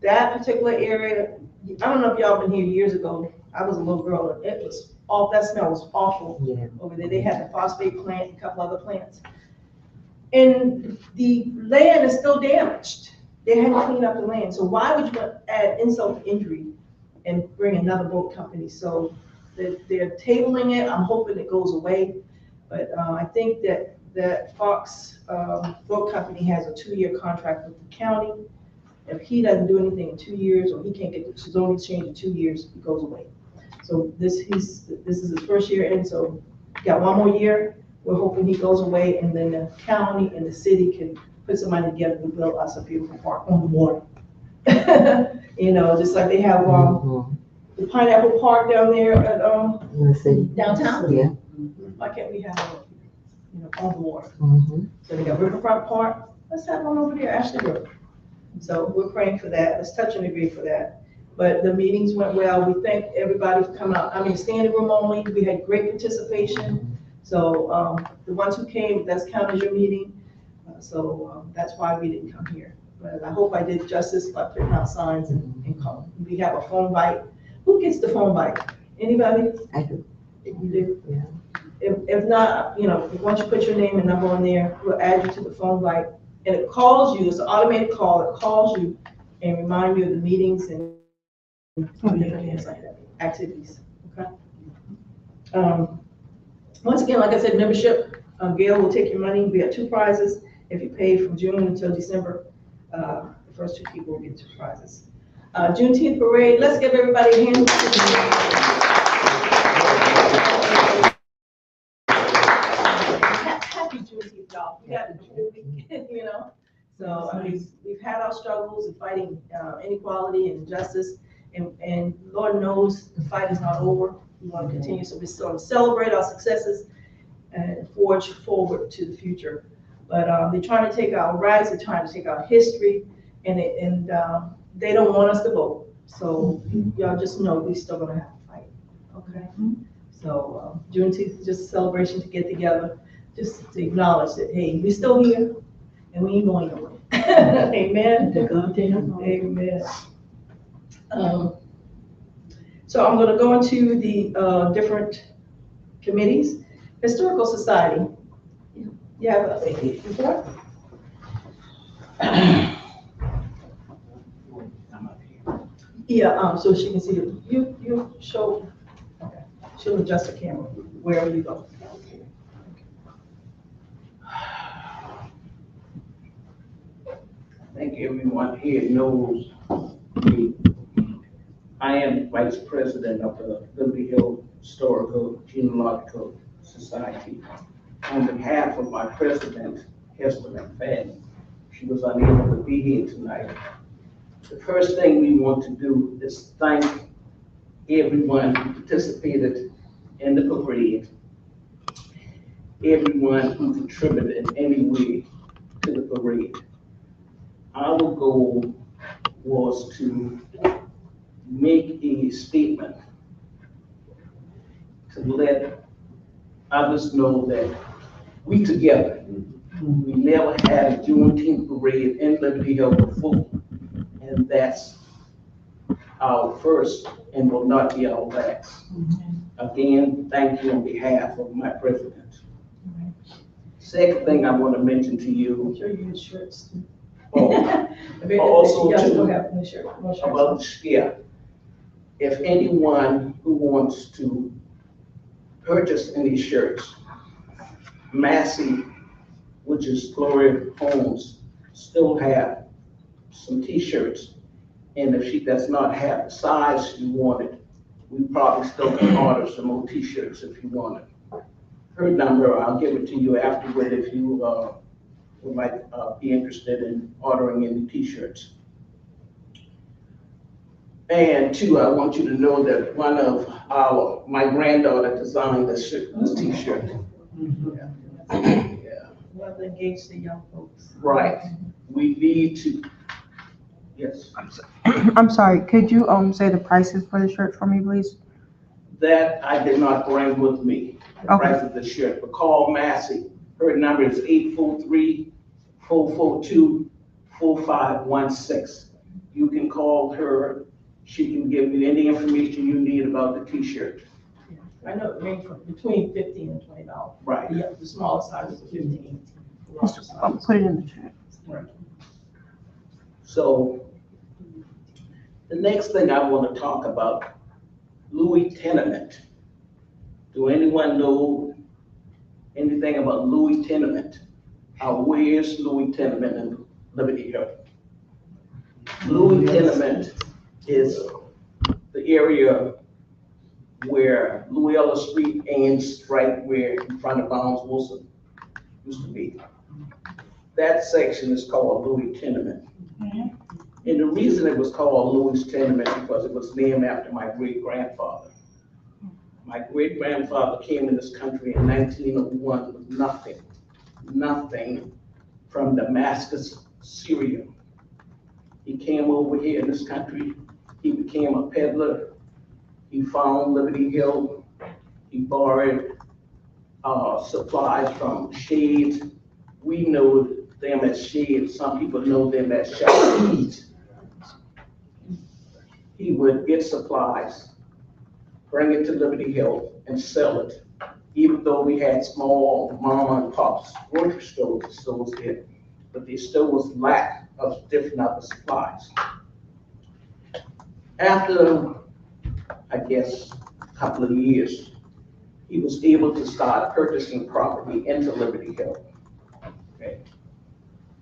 D: That particular area, I don't know if y'all been here years ago. I was a little girl, and it was that smell was awful over there. They had the phosphate plant, and a couple other plants. And the land is still damaged. They hadn't cleaned up the land. So why would you add insult to injury and bring another boat company? So they're tabling it. I'm hoping it goes away. But I think that Fox Boat Company has a 2-year contract with the county. If he doesn't do anything in 2 years, or he can't get the zoning change in 2 years, it goes away. So this is his first year in, so got 1 more year. We're hoping he goes away, and then the county and the city can put some money together to build us a beautiful park on the water. You know, just like they have the Pineapple Park down there at downtown.
J: Yeah.
D: Why can't we have it, on the water?
J: Mm-hmm.
D: So they got Riverfront Park. Let's have one over there, Ashley River. So we're praying for that. Let's touch and agree for that. But the meetings went well. We thank everybody for coming out. I mean, standing room only. We had great participation. So the ones who came, that's counted as your meeting. So that's why we didn't come here. But I hope I did justice by putting out signs and calling. We have a phone bite. Who gets the phone bite? Anybody?
J: I do.
D: You do?
J: Yeah.
D: If not, once you put your name and number on there, we'll add you to the phone bite. And it calls you, it's an automated call, it calls you and reminds you of the meetings and different things like that, activities, okay? Once again, like I said, membership, Gail will take your money. We have 2 prizes. If you pay from June until December, the first 2 people will get 2 prizes. Juneteenth parade, let's give everybody a hand. Happy Juneteenth, y'all. We got the whole week, you know? So, I mean, we've had our struggles in fighting inequality and injustice, and Lord knows the fight is not over. We want to continue, so we still celebrate our successes and forge forward to the future. But they're trying to take our rights, they're trying to take our history, and they don't want us to vote. So y'all just know we still gonna have to fight, okay? So Juneteenth is just a celebration to get together, just to acknowledge that, hey, we're still here, and we ain't going nowhere. Amen. Amen. So I'm gonna go into the different committees. Historical Society, you have a report? Yeah, so she can see it. You show, okay. She'll adjust the camera wherever you go.
H: I think everyone here knows me. I am Vice President of the Liberty Hill Historical Genealogical Society. On behalf of my president, Hester McFadden, she was unable to be here tonight. The first thing we want to do is thank everyone who participated in the parade, everyone who contributed in any way to the parade. Our goal was to make a statement to let others know that we together. We never had a Juneteenth parade in Liberty Hill before, and that's our first and will not be our last. Again, thank you on behalf of my president. Second thing I want to mention to you.
D: I'm sure you use shirts too.
H: Also
D: about,
H: yeah, if anyone who wants to purchase any shirts, Massey, which is Gloria Holmes, still have some t-shirts. And if she does not have the size you wanted, we probably still can order some more t-shirts if you want it. Her number, I'll give it to you afterward if you would like be interested in ordering any t-shirts. And 2, I want you to know that one of my granddaughter designed this t-shirt. Yeah.
D: Well, engage the young folks.
H: Right. We need to, yes.
L: I'm sorry, could you say the prices for the shirt for me, please?
H: That I did not bring with me, the price of the shirt, but call Massey. Her number is 843-442-4516. You can call her. She can give you any information you need about the t-shirt.
D: I know it ranges from between $15 and $20.
H: Right.
D: The smallest size is 15.
L: Put it in the chat.
D: Right.
H: So the next thing I want to talk about, Louis Tenement. Do anyone know anything about Louis Tenement? Where's Louis Tenement in Liberty Hill? Louis Tenement is the area where Louella Street ends, right where in front of Bounds Wilson used to be. That section is called Louis Tenement. And the reason it was called Louis Tenement because it was named after my great-grandfather. My great-grandfather came in this country in 1901 with nothing from Damascus, Syria. He came over here in this country. He became a peddler. He found Liberty Hill. He borrowed supplies from Shades. We know them as Shades. Some people know them as Shades. He would get supplies, bring it to Liberty Hill, and sell it. Even though we had small mama and pops grocery stores there, but there still was lack of different other supplies. After, I guess, a couple of years, he was able to start purchasing property into Liberty Hill. Okay.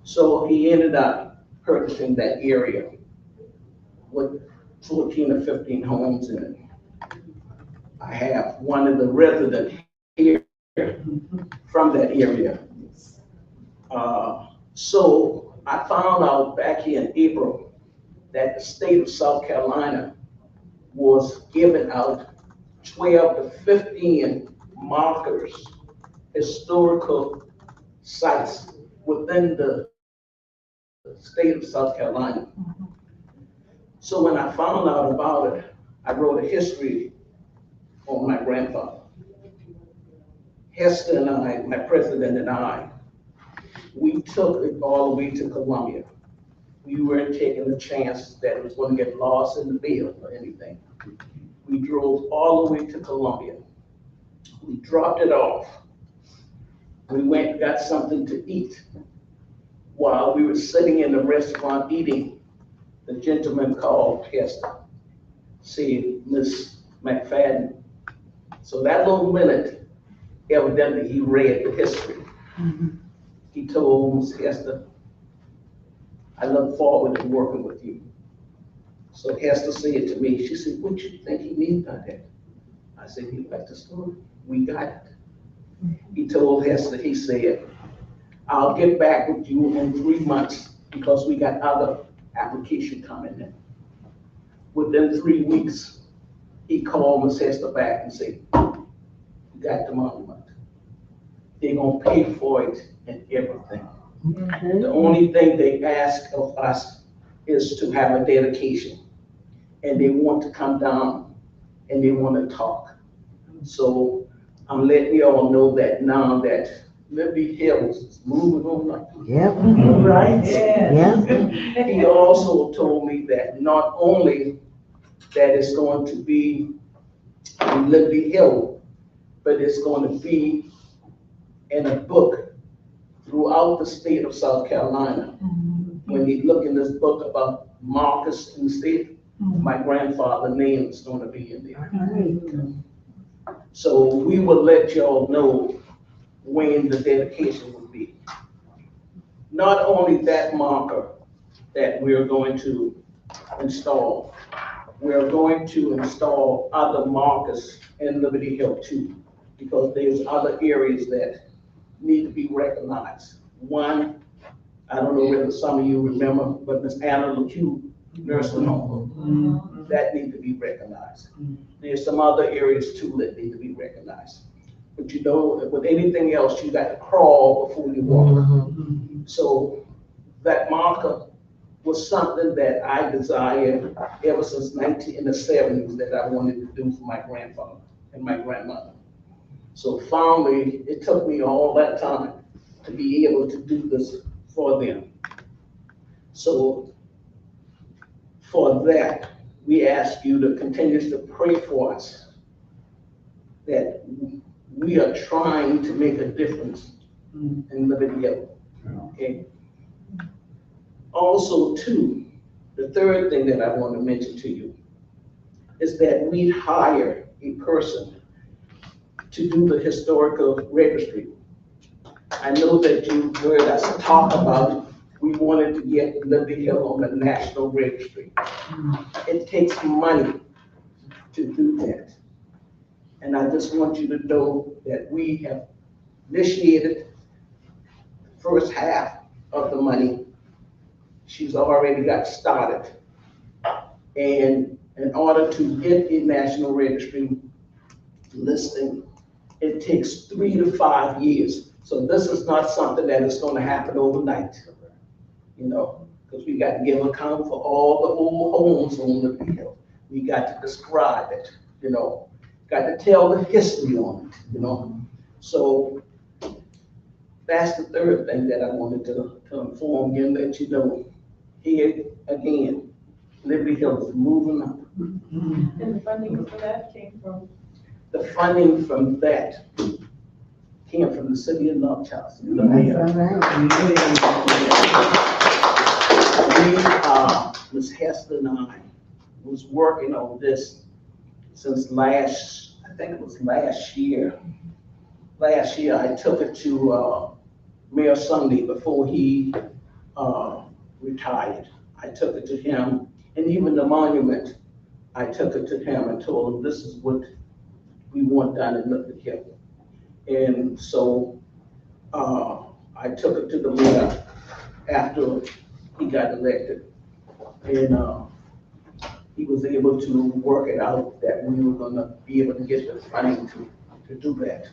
H: So he ended up purchasing that area with 14 or 15 homes in it. I have one of the residents here from that area. So I found out back in April that the state of South Carolina was giving out 12 to 15 markers, historical sites within the state of South Carolina. So when I found out about it, I wrote a history on my grandfather. Hester and I, my president and I, we took it all the way to Columbia. We weren't taking the chance that it was going to get lost in the mail or anything. We drove all the way to Columbia. We dropped it off. We went and got something to eat. While we were sitting in the restaurant eating, the gentleman called Hester, said, "Miss McFadden." So that little minute, evidently he read the history. He told Miss Hester, "I look forward to working with you." So Hester said to me, she said, "What you think he means by that?" I said, "You like the story? We got it." He told Hester, he said, "I'll get back with you in 3 months because we got other application coming in." Within 3 weeks, he called Miss Hester back and said, "You got the monument. They're gonna pay for it and everything. The only thing they ask of us is to have a dedication, and they want to come down and they want to talk." So I'm letting you all know that now that Liberty Hills is moving on up.
J: Yep.
H: Right?
J: Yeah.
H: He also told me that not only that it's going to be in Liberty Hill, but it's going to be in a book throughout the state of South Carolina. When you look in this book about Marcus in the state, my grandfather's name is going to be in there. So we will let y'all know when the dedication will be. Not only that marker that we're going to install, we're going to install other markers in Liberty Hill too, because there's other areas that need to be recognized. One, I don't know whether some of you remember, but Miss Anna LHIC nursing home, that need to be recognized. There's some other areas too that need to be recognized. But you know, with anything else, you got to crawl before you walk. So that marker was something that I desired ever since in the 70s that I wanted to do for my grandfather and my grandmother. So finally, it took me all that time to be able to do this for them. So for that, we ask you to continue to pray for us, that we are trying to make a difference in Liberty Hill. Okay. Also, too, the third thing that I want to mention to you is that we hire a person to do the historical registry. I know that you've heard us talk about we wanted to get Liberty Hill on the national registry. It takes money to do that. And I just want you to know that we have initiated the first half of the money. She's already got started. And in order to get a national registry listing, it takes 3 to 5 years. So this is not something that is going to happen overnight, you know, because we got to give account for all the old homes on Liberty Hill. We got to describe it, you know, got to tell the history on it, you know. So that's the third thing that I wanted to inform you and let you know. Here again, Liberty Hill is moving up.
D: And the funding for that came from?
H: The funding from that came from the city of North Charleston.
J: That's all right.
H: Ms. Hester and I was working on this since I think it was last year. Last year, I took it to Mayor Sunday before he retired. I took it to him, and even the monument, I took it to him and told him, this is what we want done in Liberty Hill. And so I took it to the mayor after he got elected. And he was able to work it out that we were gonna be able to get the funding to do that.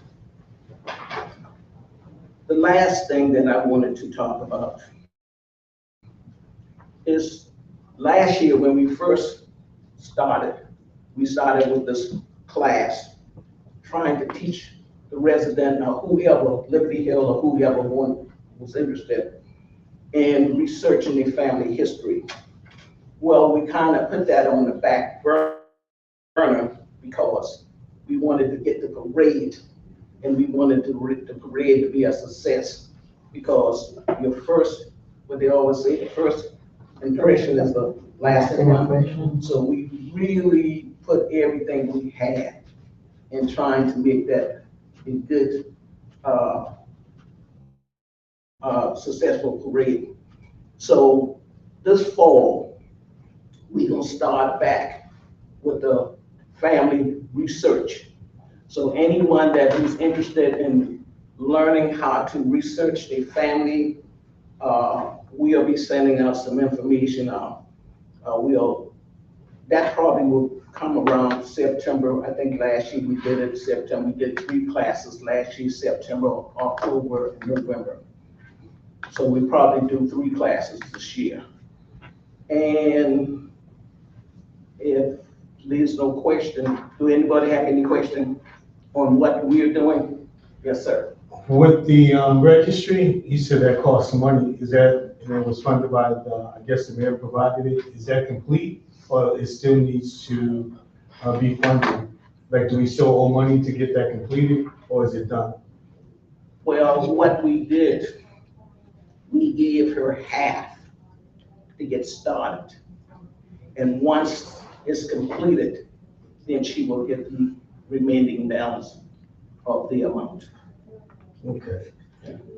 H: The last thing that I wanted to talk about is last year when we first started, we started with this class trying to teach the resident or whoever, Liberty Hill or whoever one was interested in researching their family history. Well, we kind of put that on the back burner because we wanted to get the parade, and we wanted the parade to be a success, because your first, what they always say, the first impression is the last one. So we really put everything we had in trying to make that a good, successful parade. So this fall, we're gonna start back with the family research. So anyone that is interested in learning how to research their family, we'll be sending out some information. That probably will come around September. I think last year we did it in September. We did 3 classes last year, September, October, and November. So we probably do 3 classes this year. And if there's no question, do anybody have any question on what we're doing? Yes, sir.
G: With the registry, you said that costs money. Is that, and it was funded by I guess the mayor provided it. Is that complete, or it still needs to be funded? Like, do we still owe money to get that completed, or is it done?
H: Well, what we did, we gave her half to get started. And once it's completed, then she will get the remaining balance of the amount.
G: Okay.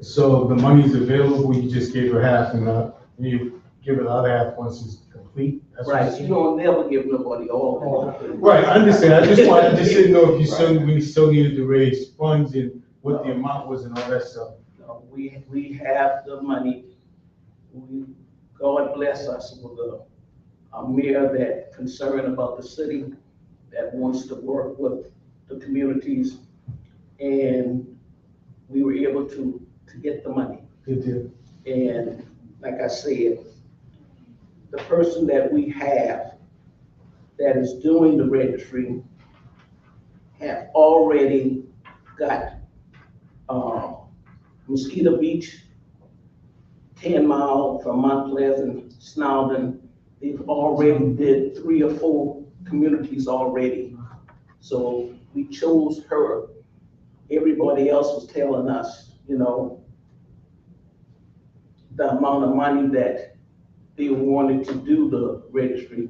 G: So the money's available, you just gave her half, and you give her the other half once it's complete? That's what you're
H: Right,
G: saying?
H: you don't never give nobody all.
G: Right, I understand. I just didn't know if we still needed to raise funds and what the amount was and all that stuff.
H: No, we have the money. God bless us with a mayor that concerned about the city, that wants to work with the communities, and we were able to get the money.
G: Good deal.
H: And like I said, the person that we have that is doing the registry have already got Mosquito Beach, 10 Mile from Mount Pleasant, Snowden. They've already did 3 or 4 communities already. So we chose her. Everybody else was telling us, you know, the amount of money that they wanted to do the registry.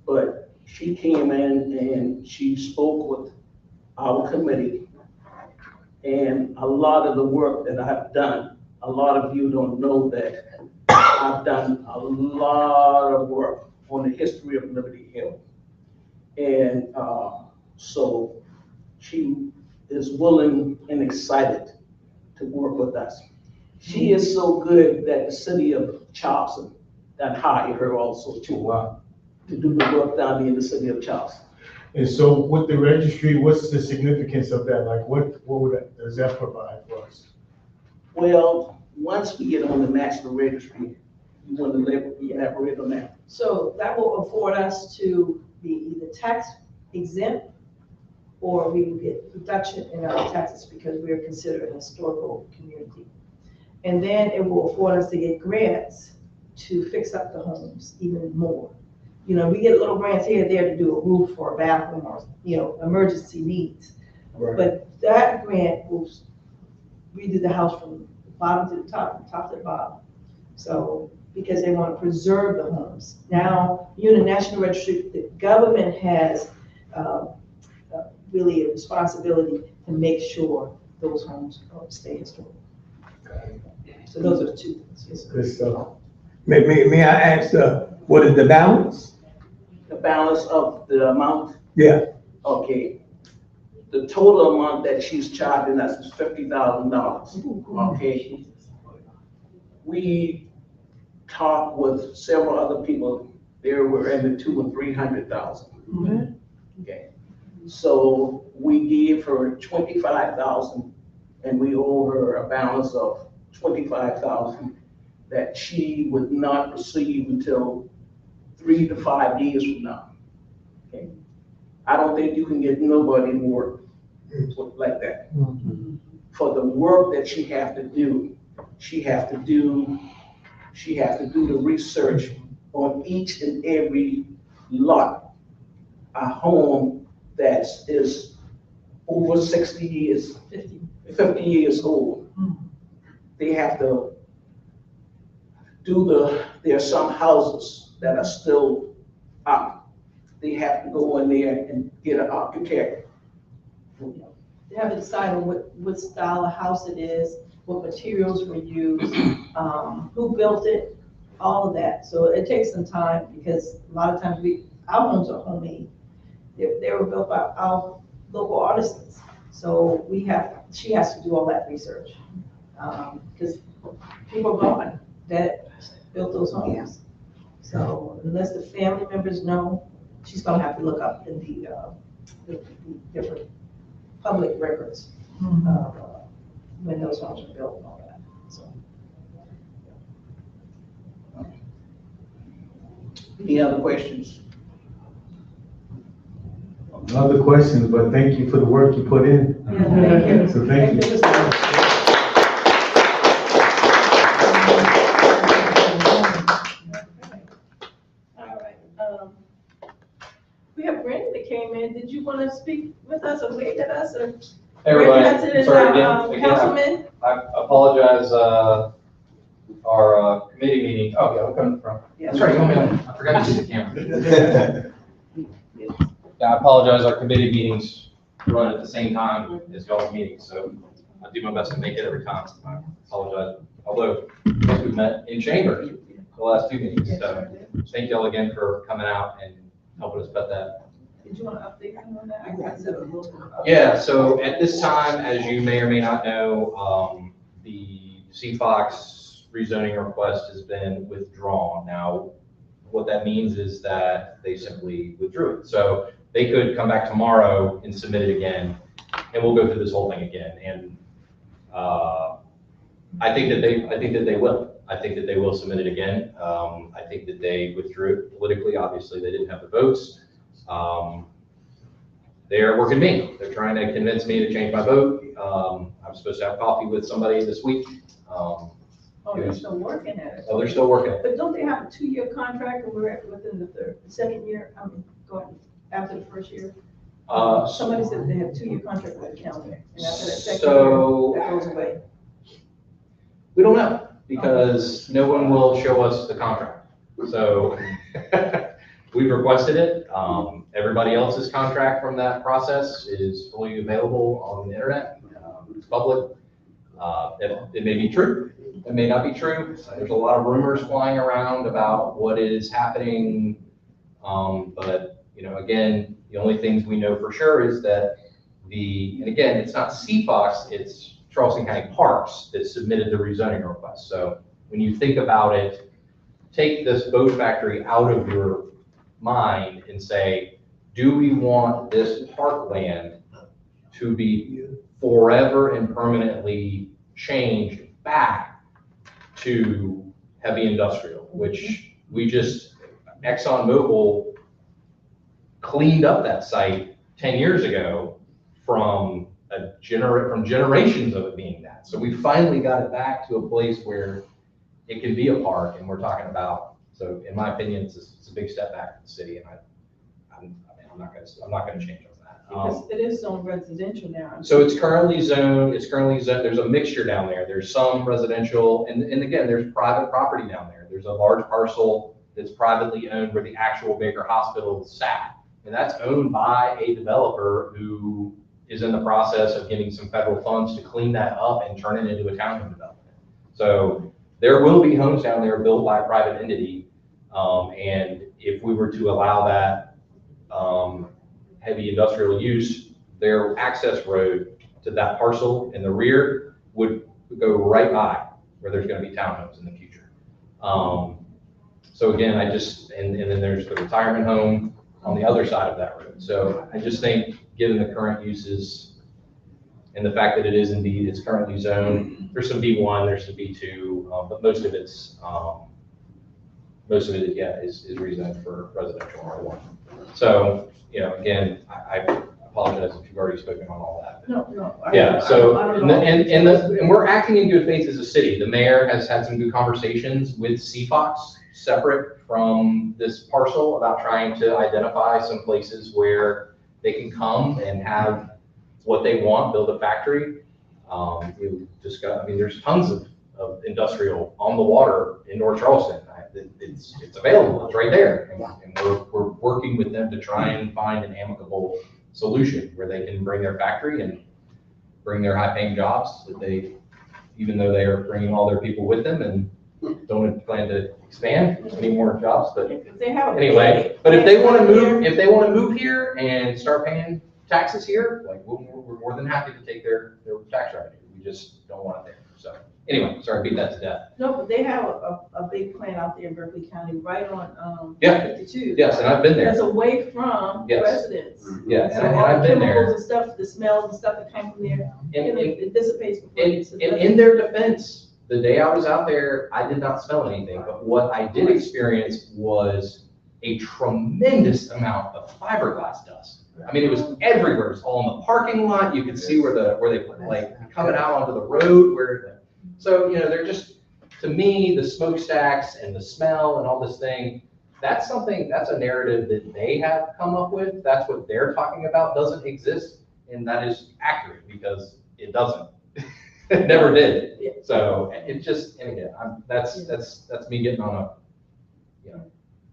H: But she came in and she spoke with our committee. And a lot of the work that I've done, a lot of you don't know that I've done a lot of work on the history of Liberty Hill. And so she is willing and excited to work with us. She is so good that the city of Charleston that hired her also to do the work down here in the city of Charleston.
G: And so with the registry, what's the significance of that? Like, does that provide for us?
H: Well, once we get on the national registry, you want to elaborate on that?
D: So that will afford us to be either tax exempt, or we will get reduction in our taxes because we are considered a historical community. And then it will afford us to get grants to fix up the homes even more. You know, we get little grants here and there to do a roof or a bathroom or, you know, emergency needs.
G: Right.
D: But that grant will redo the house from the bottom to the top, from top to the bottom. So because they want to preserve the homes. Now, you in the National Registry, the government has really a responsibility to make sure those homes stay historic. So those are the two things. Yes, sir.
G: Good stuff.
M: May I ask, what is the balance?
H: The balance of the amount,
M: Yeah,
H: okay. The total amount that she's charging us is $50,000, okay? We talked with several other people, they were in the 200,000 or 300,000. Okay, so we gave her 25,000 and we owe her a balance of 25,000 that she would not receive until 3 to 5 years from now. Okay, I don't think you can get nobody to work like that. For the work that she have to do, she have to do the research on each and every lot, a home that is over 60 years, 50 years old. They have to do there are some houses that are still up. They have to go in there and get an architect.
D: They have to decide on what style of house it is, what materials were used, who built it, all of that. So it takes some time because a lot of times our homes are homemade. They were built by our local artisans. So she has to do all that research. Because people are gone that built those homes. So unless the family members know, she's gonna have to look up in the different public records when those homes were built and all that. So.
H: Any other questions?
G: Other questions, but thank you for the work you put in.
D: Yeah, thank you.
G: So thank you.
D: All right. We have Brandon that came in. Did you want to speak with us or wave at us or?
N: Hey, everybody.
D: Brandon Hudson is
N: Sorry,
D: our,
N: again,
D: councilman.
N: I apologize, our committee meeting, oh, yeah, I'm coming from.
D: Yeah.
N: That's right, you want me on, I forgot to use the camera. Yeah, I apologize, our committee meetings run at the same time as y'all's meetings, so I do my best to make it every time. I apologize, although I guess we've met in chambers the last 2 meetings, so thank y'all again for coming out and helping us put that.
D: Did you want to update him on that? I got a little bit.
N: Yeah, so at this time, as you may or may not know, the CFOX rezoning request has been withdrawn. Now, what that means is that they simply withdrew it. So they could come back tomorrow and submit it again, and we'll go through this whole thing again. And I think that they will. I think that they will submit it again. I think that they withdrew it politically. Obviously, they didn't have the votes. They're working me. They're trying to convince me to change my vote. I'm supposed to have coffee with somebody this week.
D: Oh, they're still working at it.
N: Oh, they're still working.
D: But don't they have a 2-year contract and we're within the second year, going after the first year? Somebody said they have a 2-year contract with the county. And after that second year, that goes away.
N: We don't know because no one will show us the contract. So we've requested it. Everybody else's contract from that process is fully available on the internet. It's public. It may be true. It may not be true. There's a lot of rumors flying around about what is happening. But, you know, again, the only things we know for sure is that and again, it's not CFOX, it's Charleston County Parks that submitted the rezoning request. So when you think about it, take this boat factory out of your mind and say, do we want this parkland to be forever and permanently changed back to heavy industrial, which ExxonMobil cleaned up that site 10 years ago from generations of it being that. So we finally got it back to a place where it can be a park, and we're talking about, so in my opinion, it's a big step back for the city, and I'm not going to change on that.
D: Because it is zone residential now.
N: So it's currently zoned, there's a mixture down there. There's some residential, and again, there's private property down there. There's a large parcel that's privately owned where the actual Baker Hospital sat. And that's owned by a developer who is in the process of getting some federal funds to clean that up and turn it into a townhome development. So there will be homes down there built by a private entity. And if we were to allow that heavy industrial use, their access road to that parcel in the rear would go right by where there's going to be townhomes in the future. So again, and then there's the retirement home on the other side of that road. So I just think, given the current uses and the fact that it's currently zoned, there's some B1, there's some B2, but most of it, is rezoned for residential R1. So, again, I apologize if you've already spoken on all that.
D: No.
N: Yeah, so, and we're acting in good faith as a city. The mayor has had some good conversations with CFOX, separate from this parcel, about trying to identify some places where they can come and have what they want, build a factory. There's tons of industrial on the water in North Charleston. It's available, it's right there. And we're working with them to try and find an amicable solution where they can bring their factory and bring their high-paying jobs that even though they are bringing all their people with them and don't plan to expand any more jobs, but anyway, but if they want to move here and start paying taxes here, we're more than happy to take their tax revenue. We just don't want it there. So anyway, sorry, beat that to death.
D: No, but they have a big plant out there in Berkeley County, right on 52.
N: Yes, and I've been there.
D: That's away from residents.
N: Yes,
D: So
N: and
D: all
N: I've
D: the
N: been there.
D: chemicals and stuff, the smells and stuff that come from there, it dissipates before it gets to the
N: And in their defense, the day I was out there, I did not smell anything, but what I did experience was a tremendous amount of fiberglass dust. I mean, it was everywhere. It was all in the parking lot. You could see where they put, coming out onto the road so, they're just, to me, the smokestacks and the smell and all this thing, that's a narrative that they have come up with. That's what they're talking about doesn't exist. And that is accurate because it doesn't. It never did. So it just, and again, that's me getting on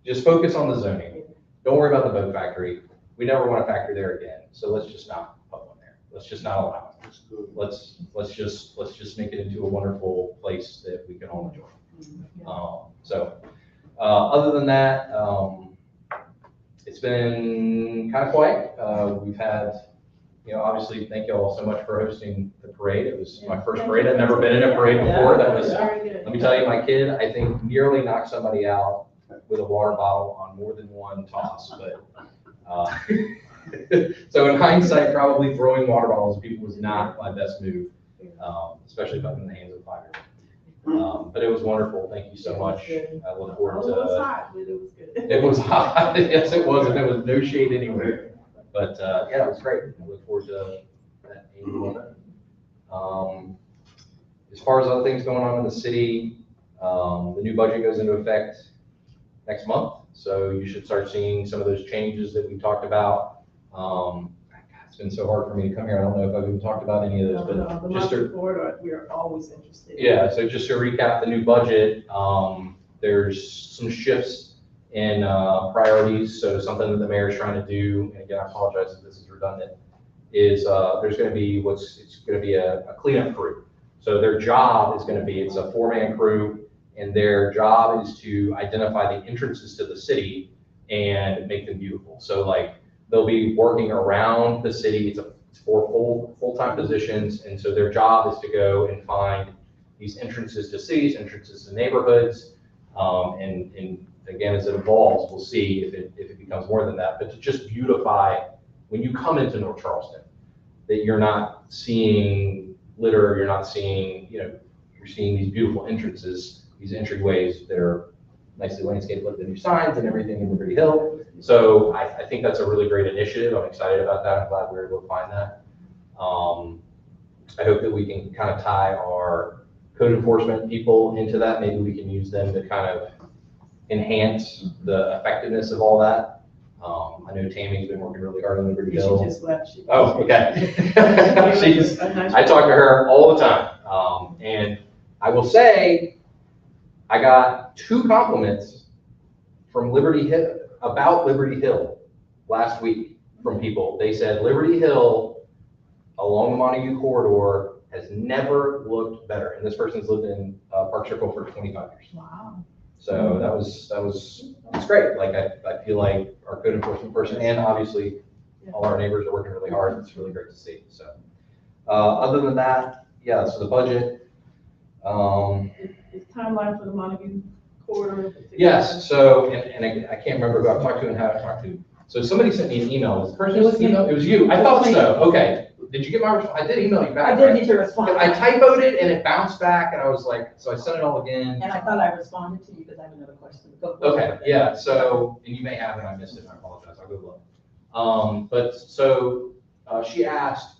N: just focus on the zoning. Don't worry about the boat factory. We never want a factory there again. So let's just not put one there. Let's just not allow it. Let's just make it into a wonderful place that we can all enjoy. Other than that, it's been kind of quiet. We've had, obviously, thank you all so much for hosting the parade. It was my first parade. I'd never been in a parade before. That was, let me tell you, my kid, I think, nearly knocked somebody out with a water bottle on more than one toss. But so in hindsight, probably throwing water bottles at people was not my best move, especially if I'm in the hands of 5-year-olds. But it was wonderful. Thank you so much. I look forward to.
D: It was hot, but it was good.
N: It was hot. Yes, it was, and there was no shade anywhere. But it was great. I look forward to that annual event. As far as other things going on in the city, the new budget goes into effect next month. So you should start seeing some of those changes that we talked about. It's been so hard for me to come here. I don't know if I've even talked about any of those, but just to,
D: we're always interested.
N: Yeah, so just to recap the new budget, there's some shifts in priorities. So something that the mayor is trying to do, and again, I apologize if this is redundant, is there's going to be a cleanup crew. So their job is going to be, it's a 4-man crew, and their job is to identify the entrances to the city and make them beautiful. So they'll be working around the city. It's 4 full-time positions, and so their job is to go and find these entrances to cities, entrances to neighborhoods, and again, as it evolves, we'll see if it becomes more than that. But to just beautify when you come into North Charleston, that you're not seeing litter, you're not seeing, you're seeing these beautiful entrances, these entryways that are nicely landscaped with the new signs and everything in Liberty Hill. So I think that's a really great initiative. I'm excited about that. I'm glad we were able to find that. I hope that we can kind of tie our code enforcement people into that. Maybe we can use them to kind of enhance the effectiveness of all that. I know Tammy's been working really hard on Liberty
D: She
N: Hill.
D: just left.
N: Oh, okay. I talk to her all the time. And I will say, I got 2 compliments from Liberty Hill, about Liberty Hill last week from people. They said Liberty Hill along the Montague corridor has never looked better. And this person's lived in Park Circle for 25 years.
D: Wow.
N: So it's great. Like, I feel like our code enforcement person and obviously all our neighbors are working really hard. It's really great to see. So, other than that, yeah, so the budget,
D: Is timeline for the Montague corridor?
N: yes, so, and I can't remember who I've talked to and how I talked to. So somebody sent me an email. Was the person who email? It was you. I thought so. Okay. Did you get my response? I did email you back.
D: I did get your response.
N: I typoed it and it bounced back and I was like, so I sent it all again.
D: And I thought I responded to you because I have another question.
N: Okay, yeah, so, and you may have it, I missed it, I apologize, I'll go look. But so, she asked,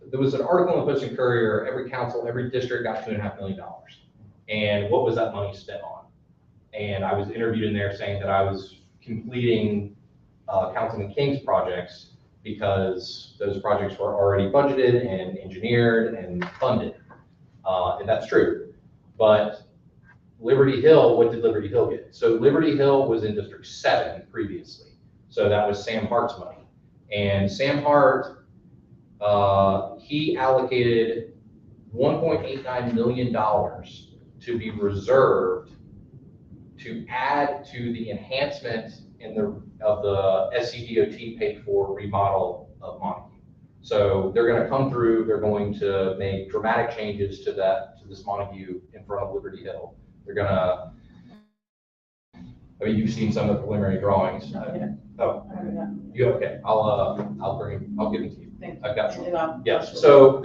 N: there was an article in the Post and Courier, every council, every district got $2.5 million. And what was that money spent on? And I was interviewed in there saying that I was completing Councilman King's projects because those projects were already budgeted and engineered and funded. And that's true. But Liberty Hill, what did Liberty Hill get? So Liberty Hill was in District 7 previously. So that was Sam Hart's money. And Sam Hart, he allocated $1.89 million to be reserved to add to the enhancement of the SCDOT paid for remodel of Montague. So they're going to come through, they're going to make dramatic changes to this Montague in front of Liberty Hill. They're gonna, I mean, you've seen some of the preliminary drawings. Oh, you, okay, I'll give it to you. I've got you. Yes, so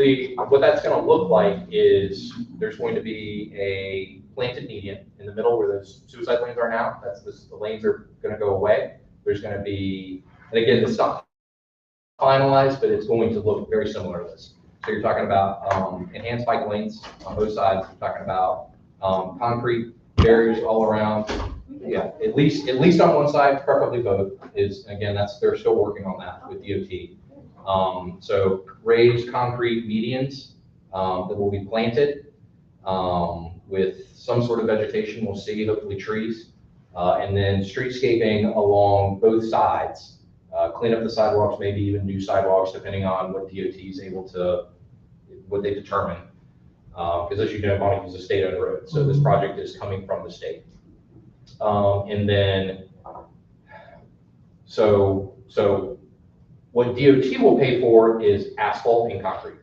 N: what that's gonna look like is there's going to be a planted median in the middle where those suicide lanes are now. The lanes are gonna go away. There's gonna be, and again, it's not finalized, but it's going to look very similar to this. So you're talking about enhanced bike lanes on both sides. You're talking about concrete barriers all around. Yeah, at least on one side, preferably both. Again, they're still working on that with DOT. So raised concrete medians that will be planted with some sort of vegetation. We'll see, hopefully trees, and then streetscaping along both sides. Clean up the sidewalks, maybe even new sidewalks, depending on what DOT is able to, what they determine. Because as you know, Montague is a state-owned road, so this project is coming from the state. And then, so what DOT will pay for is asphalt and concrete,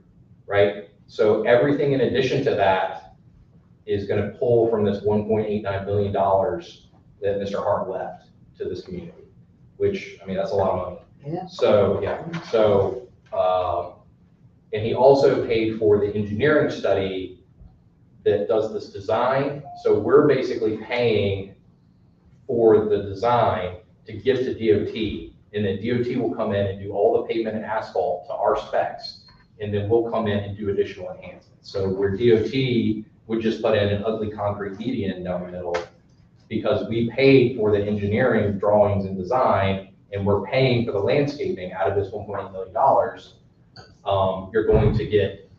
N: right? So everything in addition to that is going to pull from this $1.89 billion that Mr. Hart left to this community, which, I mean, that's a lot of money.
J: Yeah.
N: So, yeah, so, and he also paid for the engineering study that does this design. So we're basically paying for the design to give to DOT, and then DOT will come in and do all the pavement and asphalt to our specs, and then we'll come in and do additional enhancements. So where DOT would just put in an ugly concrete median down the middle, because we paid for the engineering drawings and design, and we're paying for the landscaping out of this $1.8 million, you're going to get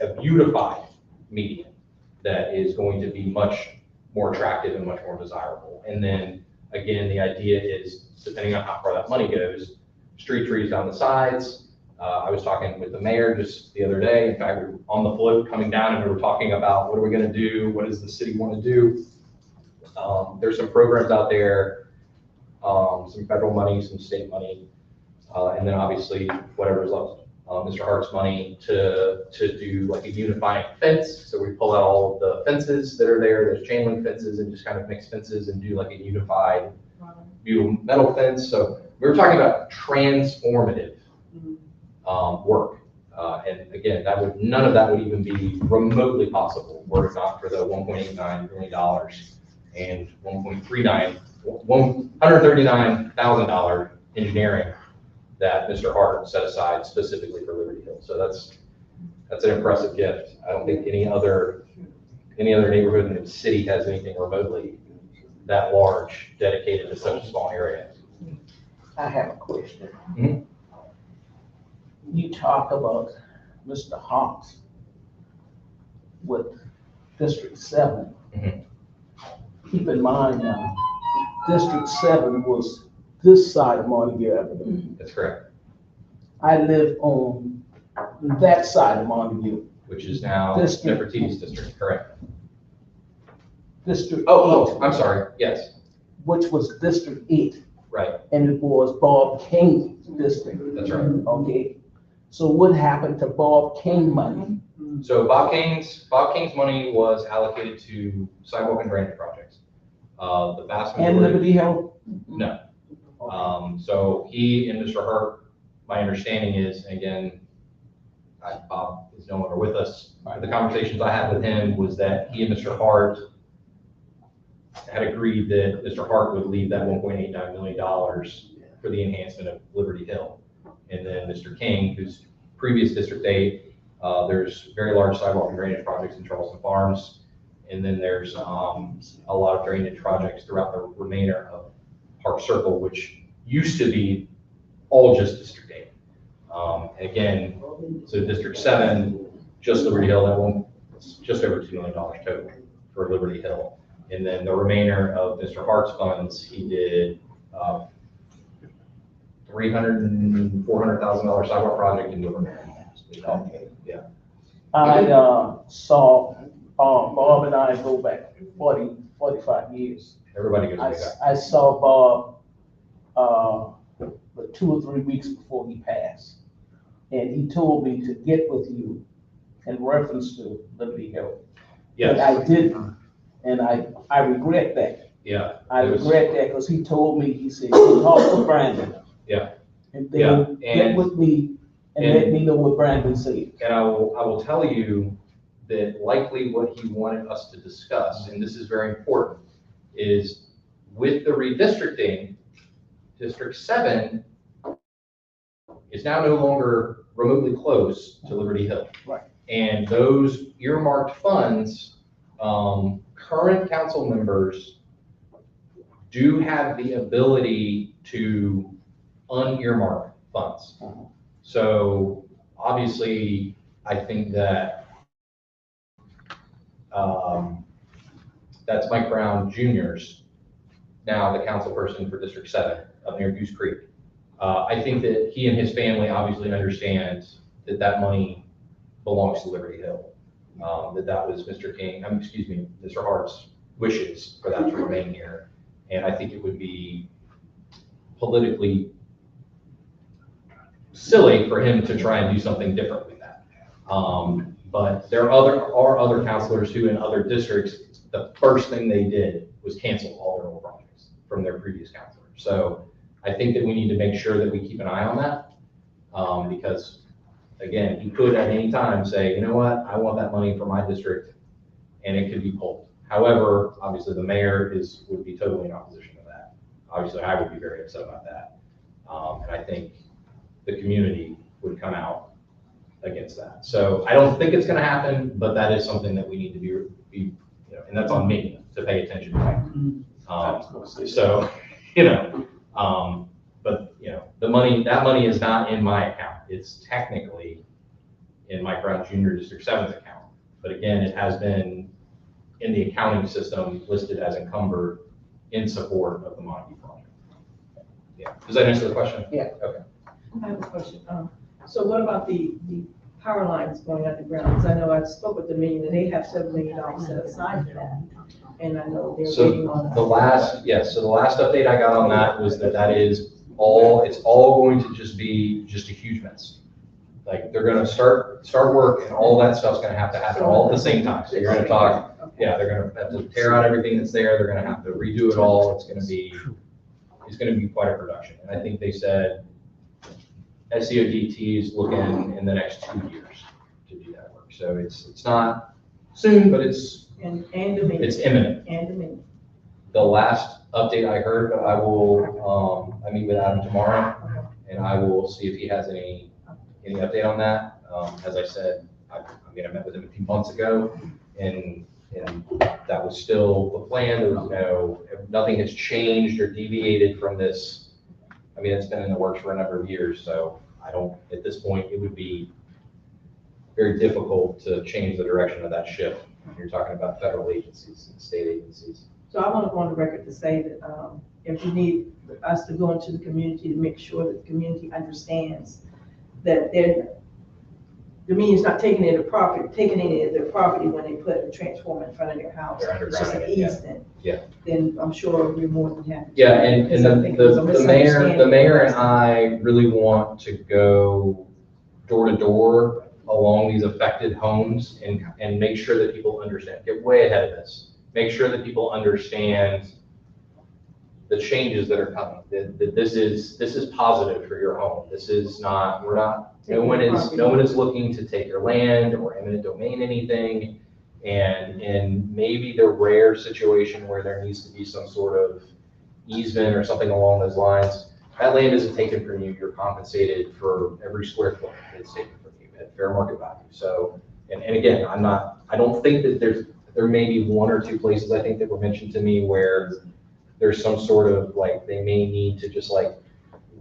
N: a beautified median that is going to be much more attractive and much more desirable. And then again, the idea is, depending on how far that money goes, street trees down the sides. I was talking with the mayor just the other day. In fact, we were on the float coming down and we were talking about what are we going to do? What does the city want to do? There's some programs out there, some federal money, some state money, and then obviously whatever's left. Mr. Hart's money to do like a unifying fence. So we pull out all of the fences that are there, those chain link fences, and just kind of mix fences and do like a unified metal fence. So we were talking about transformative work. And again, none of that would even be remotely possible were it not for the $1.89 million and $139,000 engineering that Mr. Hart set aside specifically for Liberty Hill. So that's an impressive gift. I don't think any other neighborhood in the city has anything remotely that large dedicated to such a small area.
H: I have a question.
N: Mhm.
H: You talk about Mr. Hawks with District 7.
N: Mhm.
H: Keep in mind now, District 7 was this side of Montague Avenue.
N: That's correct,
H: I live on that side of Montague,
N: which is now
H: District-
N: Nefertiti's district, correct?
H: District 8,
N: Oh, I'm sorry, yes,
H: which was District 8,
N: right,
H: and it was Bob King's district.
N: that's right.
H: Okay, so what happened to Bob King money?
N: So Bob King's money was allocated to sidewalk and drainage projects. The vast
H: And
N: majority.
H: Liberty Hill?
N: No. So he and Mr. Hart, my understanding is, and again, Bob is no longer with us. The conversations I had with him was that he and Mr. Hart had agreed that Mr. Hart would leave that $1.89 million for the enhancement of Liberty Hill. And then Mr. King, who's previous District 8, there's very large sidewalk and drainage projects in Charleston Farms. And then there's a lot of drainage projects throughout the remainder of Park Circle, which used to be all just District 8. Again, so District 7, just Liberty Hill, that one, it's just over $2 million total for Liberty Hill. And then the remainder of Mr. Hart's funds, he did $300,000 $400,000 sidewalk project in Livermore.
H: Okay.
N: Yeah.
H: I saw, Bob and I go back 40, 45 years.
N: Everybody goes way back.
H: I saw Bob, 2 or 3 weeks before he passed. And he told me to get with you in reference to Liberty Hill.
N: Yes.
H: And I didn't, and I regret that.
N: Yeah.
H: I regret that because he told me, he said, "You talk to Brandon."
N: Yeah.
H: And
N: Yeah,
H: then get with me and let me know what Brandon said.
N: And I will tell you that likely what he wanted us to discuss, and this is very important, is with the redistricting, District 7 is now no longer remotely close to Liberty Hill.
H: Right.
N: And those earmarked funds, current council members do have the ability to unearmark funds. So obviously, I think that that's Mike Brown Jr.'s now the council person for District 7 up near Goose Creek. I think that he and his family obviously understand that that money belongs to Liberty Hill. That was Mr. King, Mr. Hart's wishes for that to remain here. And I think it would be politically silly for him to try and do something different with that. But there are other councilors who in other districts, the first thing they did was cancel all their old projects from their previous councilors. So I think that we need to make sure that we keep an eye on that. Because again, he could at any time say, you know what, I want that money for my district, and it could be pulled. However, obviously the mayor would be totally in opposition to that. Obviously, I would be very upset about that. And I think the community would come out against that. So I don't think it's gonna happen, but that is something that we need to be and that's on me to pay attention to. So, but that money is not in my account. It's technically in Mike Brown Jr. District 7's account. But again, it has been in the accounting system listed as encumbered in support of the Montague project. Yeah, does that answer the question?
H: Yeah.
N: Okay.
A: I have a question. So what about the power lines going underground? Because I know I spoke with Dominion and they have $7 million set aside for that. And I know they're waiting on.
N: The last update I got on that was that it's all going to just be a huge mess. Like they're gonna start work and all that stuff's gonna have to happen all at the same time. So you're gonna talk, yeah, they're gonna have to tear out everything that's there. They're gonna have to redo it all. It's gonna be quite a production. And I think they said SCODT is looking in the next 2 years to do that work. So it's not soon, but it's
A: Dominion.
N: It's imminent.
A: And Dominion.
N: The last update I heard, I meet with Adam tomorrow, and I will see if he has any update on that. As I said, I met with him a few months ago, and that was still the plan. There was nothing has changed or deviated from this I mean, it's been in the works for a number of years, so I don't, at this point, it would be very difficult to change the direction of that ship. You're talking about federal agencies and state agencies.
A: So I want to go on the record to say that if you need us to go into the community to make sure that the community understands that Dominion's not taking any of their property when they put a transformer in front of their house.
N: They're
A: It's just an
N: undergrounding it, yeah.
A: easement.
N: Yeah.
A: Then I'm sure we're more than happy.
N: Yeah, and
A: Because I think it was a
N: the mayor and
A: misunderstanding.
N: I really want to go door to door along these affected homes and make sure that people understand, get way ahead of this. Make sure that people understand the changes that are coming, that this is positive for your home. This is not, no one is looking to take your land or eminent domain anything. And in maybe the rare situation where there needs to be some sort of easement or something along those lines, that land isn't taken from you. You're compensated for every square foot that's taken from you at fair market value. So, and again, I don't think that there may be one or two places I think that were mentioned to me where there's some sort of like, they may need to just like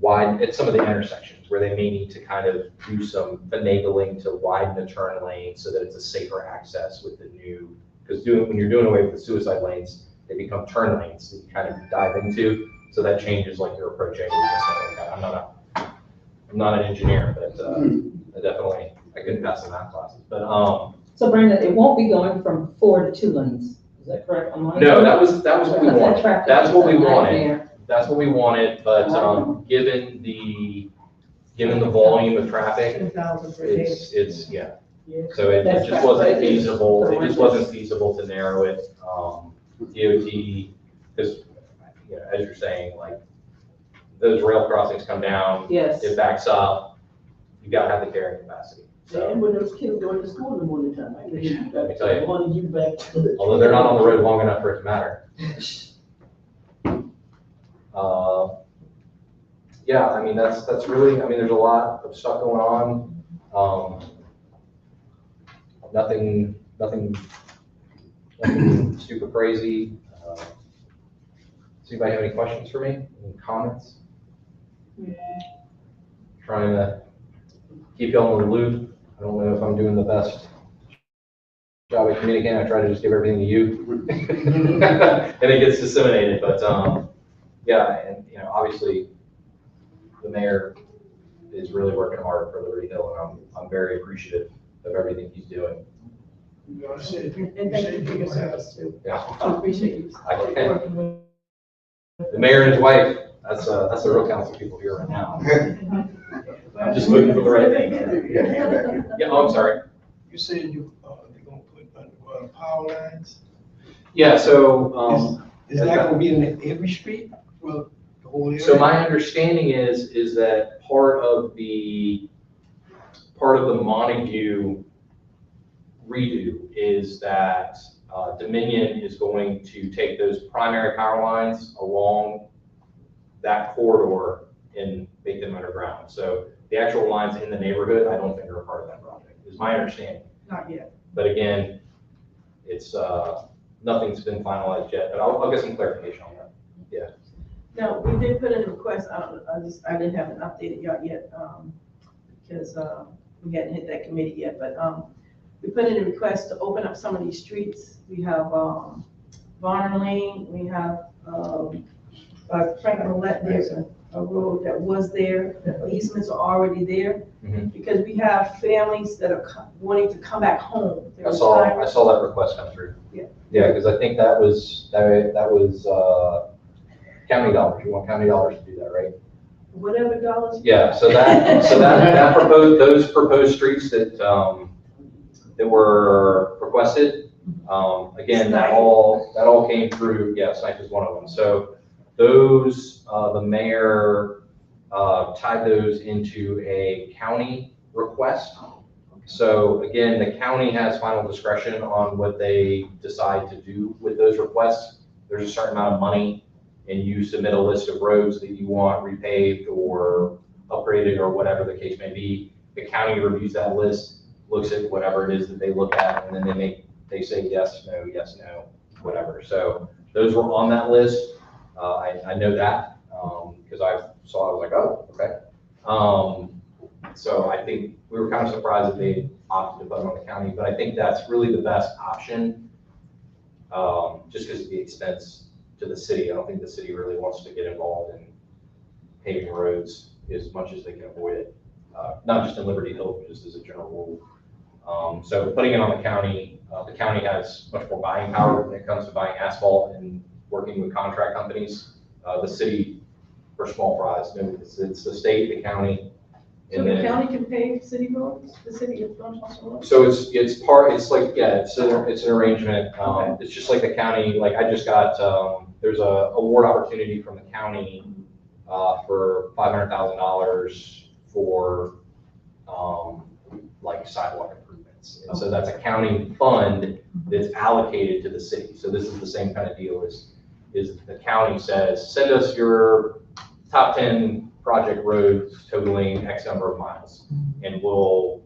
N: widen at some of the intersections where they may need to kind of do some finagling to widen the turn lane so that it's a safer access with the new, because when you're doing away with the suicide lanes, they become turn lanes that you kind of dive into. So that changes like your approach angles and stuff like that. I'm not an engineer, but I couldn't pass the math classes. But
C: So Brenda, it won't be going from 4 to 2 lanes, is that correct?
N: No, that was what we wanted. That's what we wanted.
C: Nightmare.
N: That's what we wanted, but given the volume of traffic,
A: 10,000 per day.
N: it's yeah. So it just wasn't feasible. It just wasn't feasible to narrow it. DOT, because as you're saying, like those rail crossings come down,
C: Yes.
N: it backs up. You gotta have the carrying capacity. So
H: And when those kids going to school in the morning time, I think you
N: let me tell you,
H: want you back to the.
N: although they're not on the road long enough for it to matter. Yeah, I mean, that's really, I mean, there's a lot of stuff going on. Nothing super crazy. Does anybody have any questions for me? Any comments? Trying to keep y'all in the loop. I don't know if I'm doing the best job at communicating. I try to just give everything to you. And it gets disseminated, but yeah, and obviously the mayor is really working hard for Liberty Hill, and I'm very appreciative of everything he's doing.
A: And thank you for your service too.
N: Yeah.
A: I appreciate you. Working with
N: The mayor and his wife, that's the real council people here right now. I'm just looking for the right thing. Yeah, oh, I'm sorry.
B: You said they're gonna put underground power lines?
N: Yeah, so,
B: Is that gonna be in every street? Well, the whole area?
N: so my understanding is that part of the Montague redo is that Dominion is going to take those primary power lines along that corridor and make them underground. So the actual lines in the neighborhood, I don't think are a part of that project, is my understanding.
A: Not yet.
N: But again, it's, nothing's been finalized yet, but I'll get some clarification on that. Yeah.
A: Now, we did put in a request, I didn't have an updated yet, because we hadn't hit that committee yet, but we put in a request to open up some of these streets. We have Varner Lane, we have Franklin Roulette, there's a road that was there, the easements are already there, because we have families that are wanting to come back home.
N: I saw that request come through.
A: Yeah.
N: Yeah, because I think that was county dollars. You want county dollars to do that, right?
A: Whatever dollars.
N: Yeah, so those proposed streets that were requested, again, that all came through. Yeah, Snipe is one of them. So those, the mayor tied those into a county request. So again, the county has final discretion on what they decide to do with those requests. There's a certain amount of money, and you submit a list of roads that you want repaved or upgraded or whatever the case may be. The county reviews that list, looks at whatever it is that they look at, and then they say yes, no, whatever. So those were on that list. I know that because I've So I was like, oh, okay. So I think we were kind of surprised that they opted to put it on the county, but I think that's really the best option. Just because of the expense to the city. I don't think the city really wants to get involved in paving roads as much as they can avoid it. Not just in Liberty Hill, but just as a general rule. So putting it on the county has much more buying power when it comes to buying asphalt and working with contract companies. The city, for small fries, it's the state, the county.
A: So the county can pay city roads, the city of North.
N: So it's like, yeah, it's an arrangement. It's just like the county, like I just got, there's a award opportunity from the county for $500,000 for like sidewalk improvements. And so that's a county fund that's allocated to the city. So this is the same kind of deal is the county says, send us your top 10 project roads totaling X number of miles. And we'll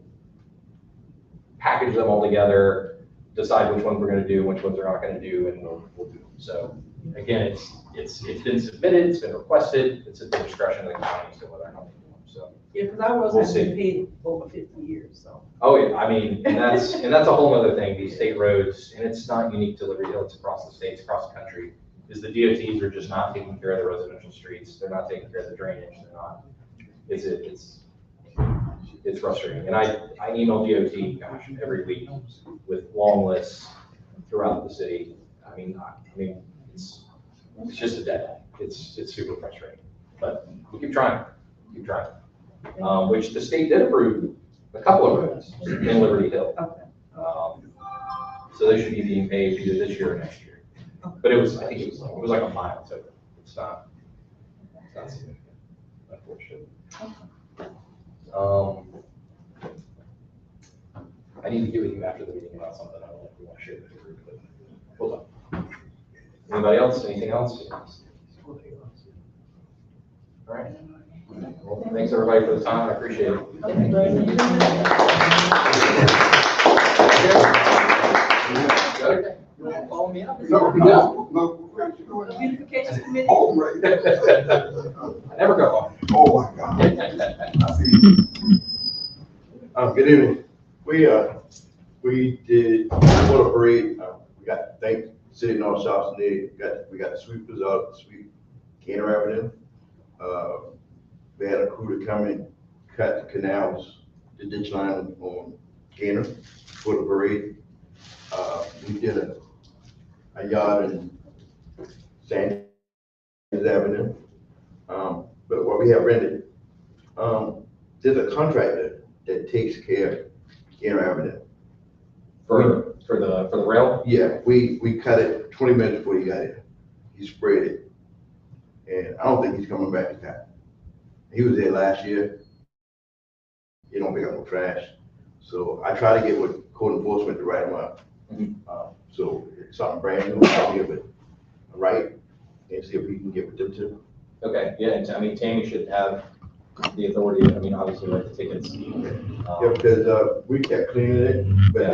N: package them all together, decide which ones we're gonna do, which ones we're not gonna do, and we'll do them. So again, it's been submitted, it's been requested, it's at the discretion of the county, so whether or not they do them, so.
A: Yeah, because I wasn't been paid over 50 years, so.
N: Oh, yeah, I mean, and that's a whole other thing, these state roads, and it's not unique to Liberty Hill, it's across the states, across the country, is the DOTs are just not taking care of the residential streets, they're not taking care of the drainage, they're not, it's frustrating. And I email DOT, gosh, every week with long lists throughout the city. I mean, it's just a dead end. It's super frustrating, but we keep trying, which the state did approve a couple of roads in Liberty Hill. So they should be being paid either this year or next year. But I think it was like a mile, so it's not significant, unfortunately. I need to get with you after the meeting about something. I don't know if we want to share with the group, but we'll talk. Anybody else? Anything else? All right. Well, thanks everybody for the time. I appreciate it. Okay. You want to follow me up?
K: No.
A: Beautification committee.
K: Oh, right.
N: I never go home.
K: Oh, my God. I see.
F: Good evening. We did for the parade. We got thank City of North South today. We got the sweepers out, sweep Gainer Avenue. We had a crew to come and cut the canals, the ditch line on Gainer for the parade. We did a yard in Sanders Avenue. But what we have rented, there's a contractor that takes care of Gainer Avenue.
N: For the rail?
F: Yeah, we cut it 20 minutes before he got here. He sprayed it. And I don't think he's coming back to town. He was there last year. He don't pick up no trash. So I try to get with code enforcement to write him up. So it's something brand new out here, but right, and see if we can get with them too.
N: Okay, yeah, and I mean, Tammy should have the authority, I mean, obviously, like the tickets.
F: Yeah, because we kept cleaning it, but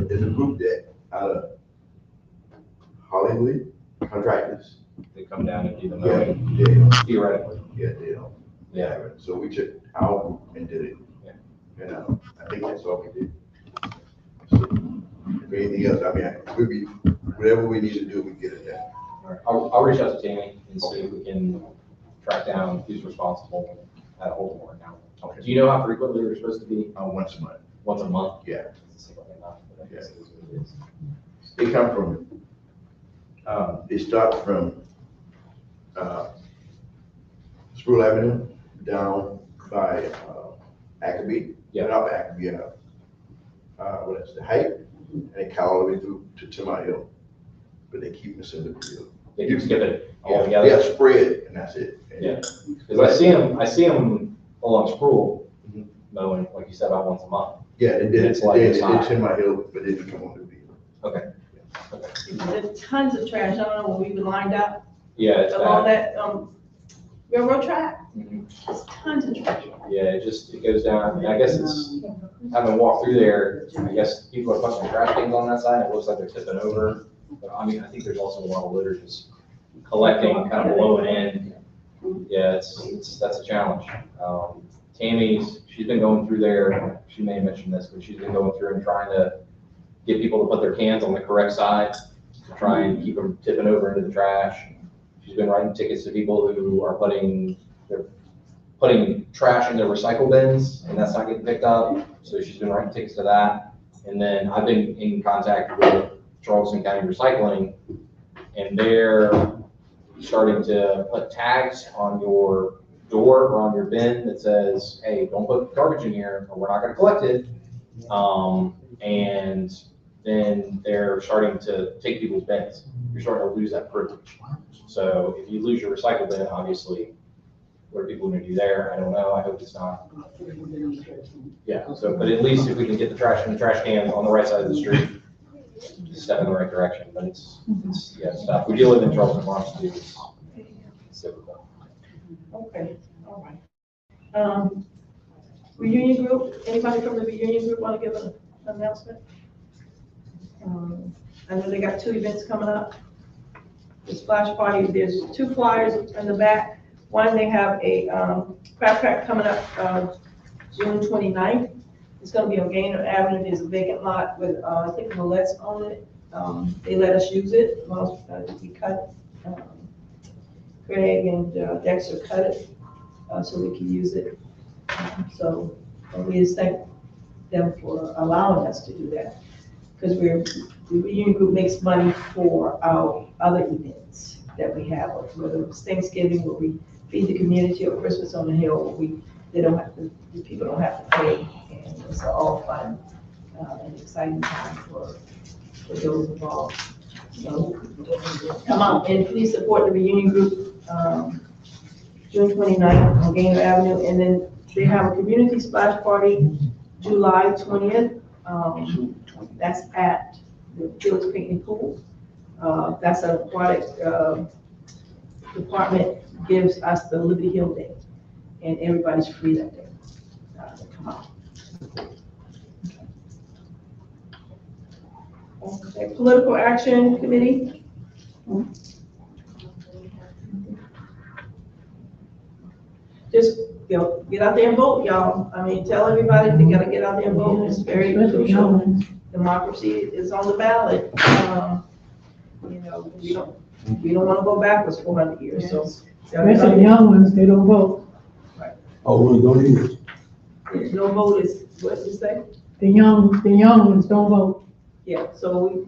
F: there's a group that out of Hollywood contractors.
N: They come down and do the
F: Yeah,
N: mowing, theoretically.
F: Yeah, they don't.
N: Yeah.
F: So we took our group and did it.
N: Yeah.
F: And I think that's all we did. So, if anything else, I mean, we'll be, whatever we need to do, we get it done.
N: All right. I'll reach out to Tammy and see if we can track down who's responsible at Oldmore now. Okay. Do you know how frequently they're supposed to be?
F: Once a month.
N: Once a month?
F: Yeah.
N: Yeah.
F: They come from, they start from, Spruill Avenue down by, Ackerby.
N: Yeah.
F: Not Ackerby, what is the height? And they cut all the way through to Timber Hill. But they keep missing the field.
N: They keep skipping it all
F: Yeah,
N: together?
F: yeah, spray it and that's it. And
N: Yeah. Because I see them along Spruill mowing, like you said, about once a month.
F: Yeah, they did,
N: It's like
F: they
N: it's not-
F: did Timber Hill, but they didn't come on the field.
N: Okay.
A: There's tons of trash. I don't know when we were lined up
N: Yeah, it's
A: along
N: bad.
A: that, railroad track.
N: Mhm.
A: There's tons of trash.
N: Yeah, it goes down, I mean, I guess it's, having walked through there, I guess people are putting trash cans on that side, it looks like they're tipping over. But I mean, I think there's also a lot of litter just collecting, kind of blowing in, Yeah, that's a challenge. She's been going through there, she may have mentioned this, but she's been going through and trying to get people to put their cans on the correct side, to try and keep them tipping over into the trash. She's been writing tickets to people who are putting trash in their recycle bins, and that's not getting picked up, so she's been writing tickets to that. And then I've been in contact with Charleston County Recycling, and they're starting to put tags on your door or on your bin that says, hey, don't put garbage in here, or we're not gonna collect it. And then they're starting to take people's bins. You're starting to lose that privilege. So if you lose your recycle bin, obviously, what are people gonna do there? I don't know, I hope it's not. Yeah, so, but at least if we can get the trash in the trash cans on the right side of the street, step in the right direction, but it's tough. We do live in Charleston, Washington, it's difficult.
D: Okay, all right. Reunion group, anybody from the reunion group want to give an announcement? I know they got 2 events coming up. The splash party, there's 2 flyers in the back. One, they have a craft pack coming up June 29th. It's gonna be on Gaynor Avenue. There's a vacant lot with, I think Millett's on it. They let us use it. Well, we cut, Craig and Dexter cut it, so we can use it. So we just thank them for allowing us to do that. Because the reunion group makes money for our other events that we have, whether it's Thanksgiving, where we feed the community, or Christmas on the Hill, where the people don't have to pay, and it's all fun, and exciting time for those involved. So come out and please support the reunion group, June 29th on Gaynor Avenue, and then they have a community splash party July 20th. That's at the Fields Picnic Pool. That's an aquatic department gives us the Liberty Hill Day, and everybody's free that day to come out. Okay, Political Action Committee. Just, get out there and vote, y'all. I mean, tell everybody they gotta get out there and vote. It's very crucial. Democracy is on the ballot. We don't wanna go backwards 400 years, so.
C: Especially the young ones, they don't vote.
M: Oh, we don't either.
D: No vote is, what did you say?
C: The young ones don't vote.
D: Yeah, so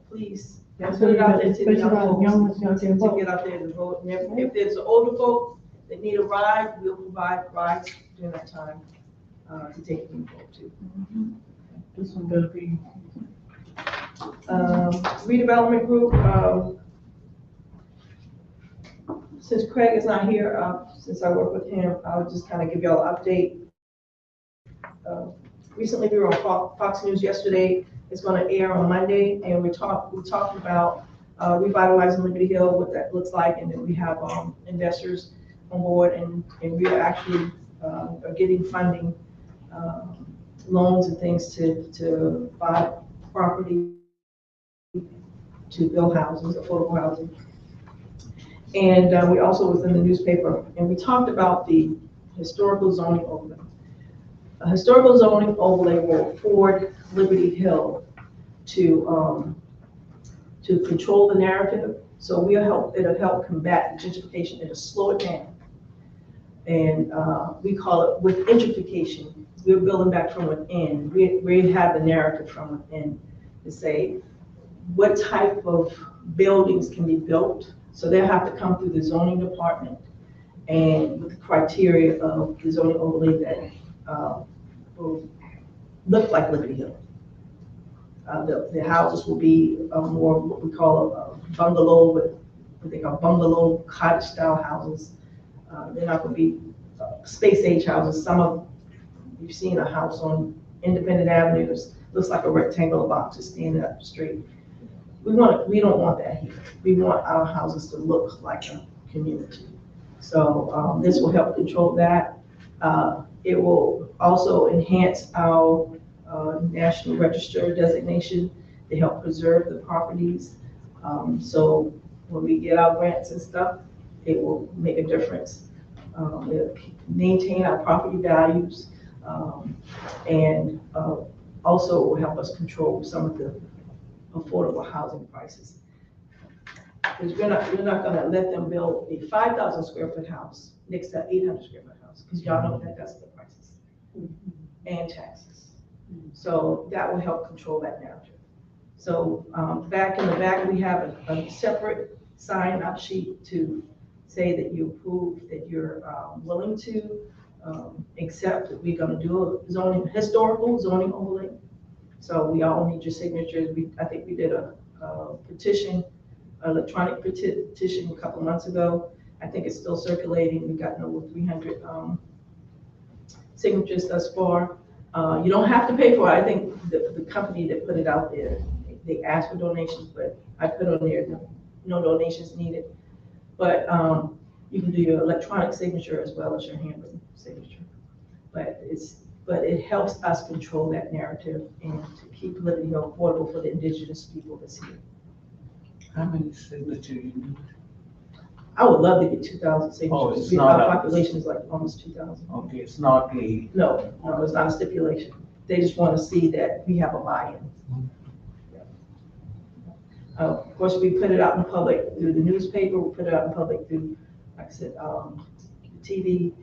D: please,
C: That's
D: put it out there to the
C: especially
D: young
C: the young
D: folks
C: ones out there
D: to
C: vote.
D: get out there and vote. And if there's an older folk that need a ride, we'll provide rides during that time, to take them vote too.
C: This one better be.
D: Redevelopment group, since Craig is not here, since I work with him, I'll just kind of give y'all an update. Recently, we were on Fox News yesterday. It's going to air on Monday, and we talked about revitalizing Liberty Hill, what that looks like, and then we have investors on board, and we are actually are getting funding, loans and things to buy property to build houses, affordable housing. And we also was in the newspaper, and we talked about the historical zoning overlay. A historical zoning overlay will afford Liberty Hill to control the narrative. So it'll help combat gentrification, it'll slow it down. And we call it with gentrification, we're building back from within. We have the narrative from within to say what type of buildings can be built. So they'll have to come through the zoning department and with the criteria of the zoning overlay that will look like Liberty Hill. The houses will be more what we call a bungalow, what they call bungalow cottage style houses. They're not going to be space age houses. Some of you've seen a house on Independent Avenue, looks like a rectangular box just standing up straight. We don't want that here. We want our houses to look like a community. So this will help control that. It will also enhance our National Register designation to help preserve the properties. So when we get our grants and stuff,
A: it will make a difference. It'll maintain our property values, and also will help us control some of the affordable housing prices. Because we're not gonna let them build a 5,000 square foot house next to 800 square foot house, because y'all know that that's the prices and taxes. So that will help control that narrative. So back in the back, we have a separate sign up sheet to say that you approve, that you're willing to accept that we're gonna do a historical zoning overlay. So we all need your signatures. I think we did a petition, electronic petition a couple months ago. I think it's still circulating. We've gotten over 300 signatures thus far. You don't have to pay for it. I think the company that put it out there, they asked for donations, but I put on there, no donations needed. But you can do your electronic signature as well as your handwritten signature. But it helps us control that narrative and to keep Liberty Hill affordable for the indigenous people that's here.
H: How many signatures you need?
A: I would love to get 2,000 signatures.
H: Oh, it's
A: Our
H: not
A: population is like almost 2,000.
H: Okay, it's not a.
A: No, it's not a stipulation. They just want to see that we have a buy-in. Of course, we put it out in public through the newspaper, we put it out in public through, like I said, TV,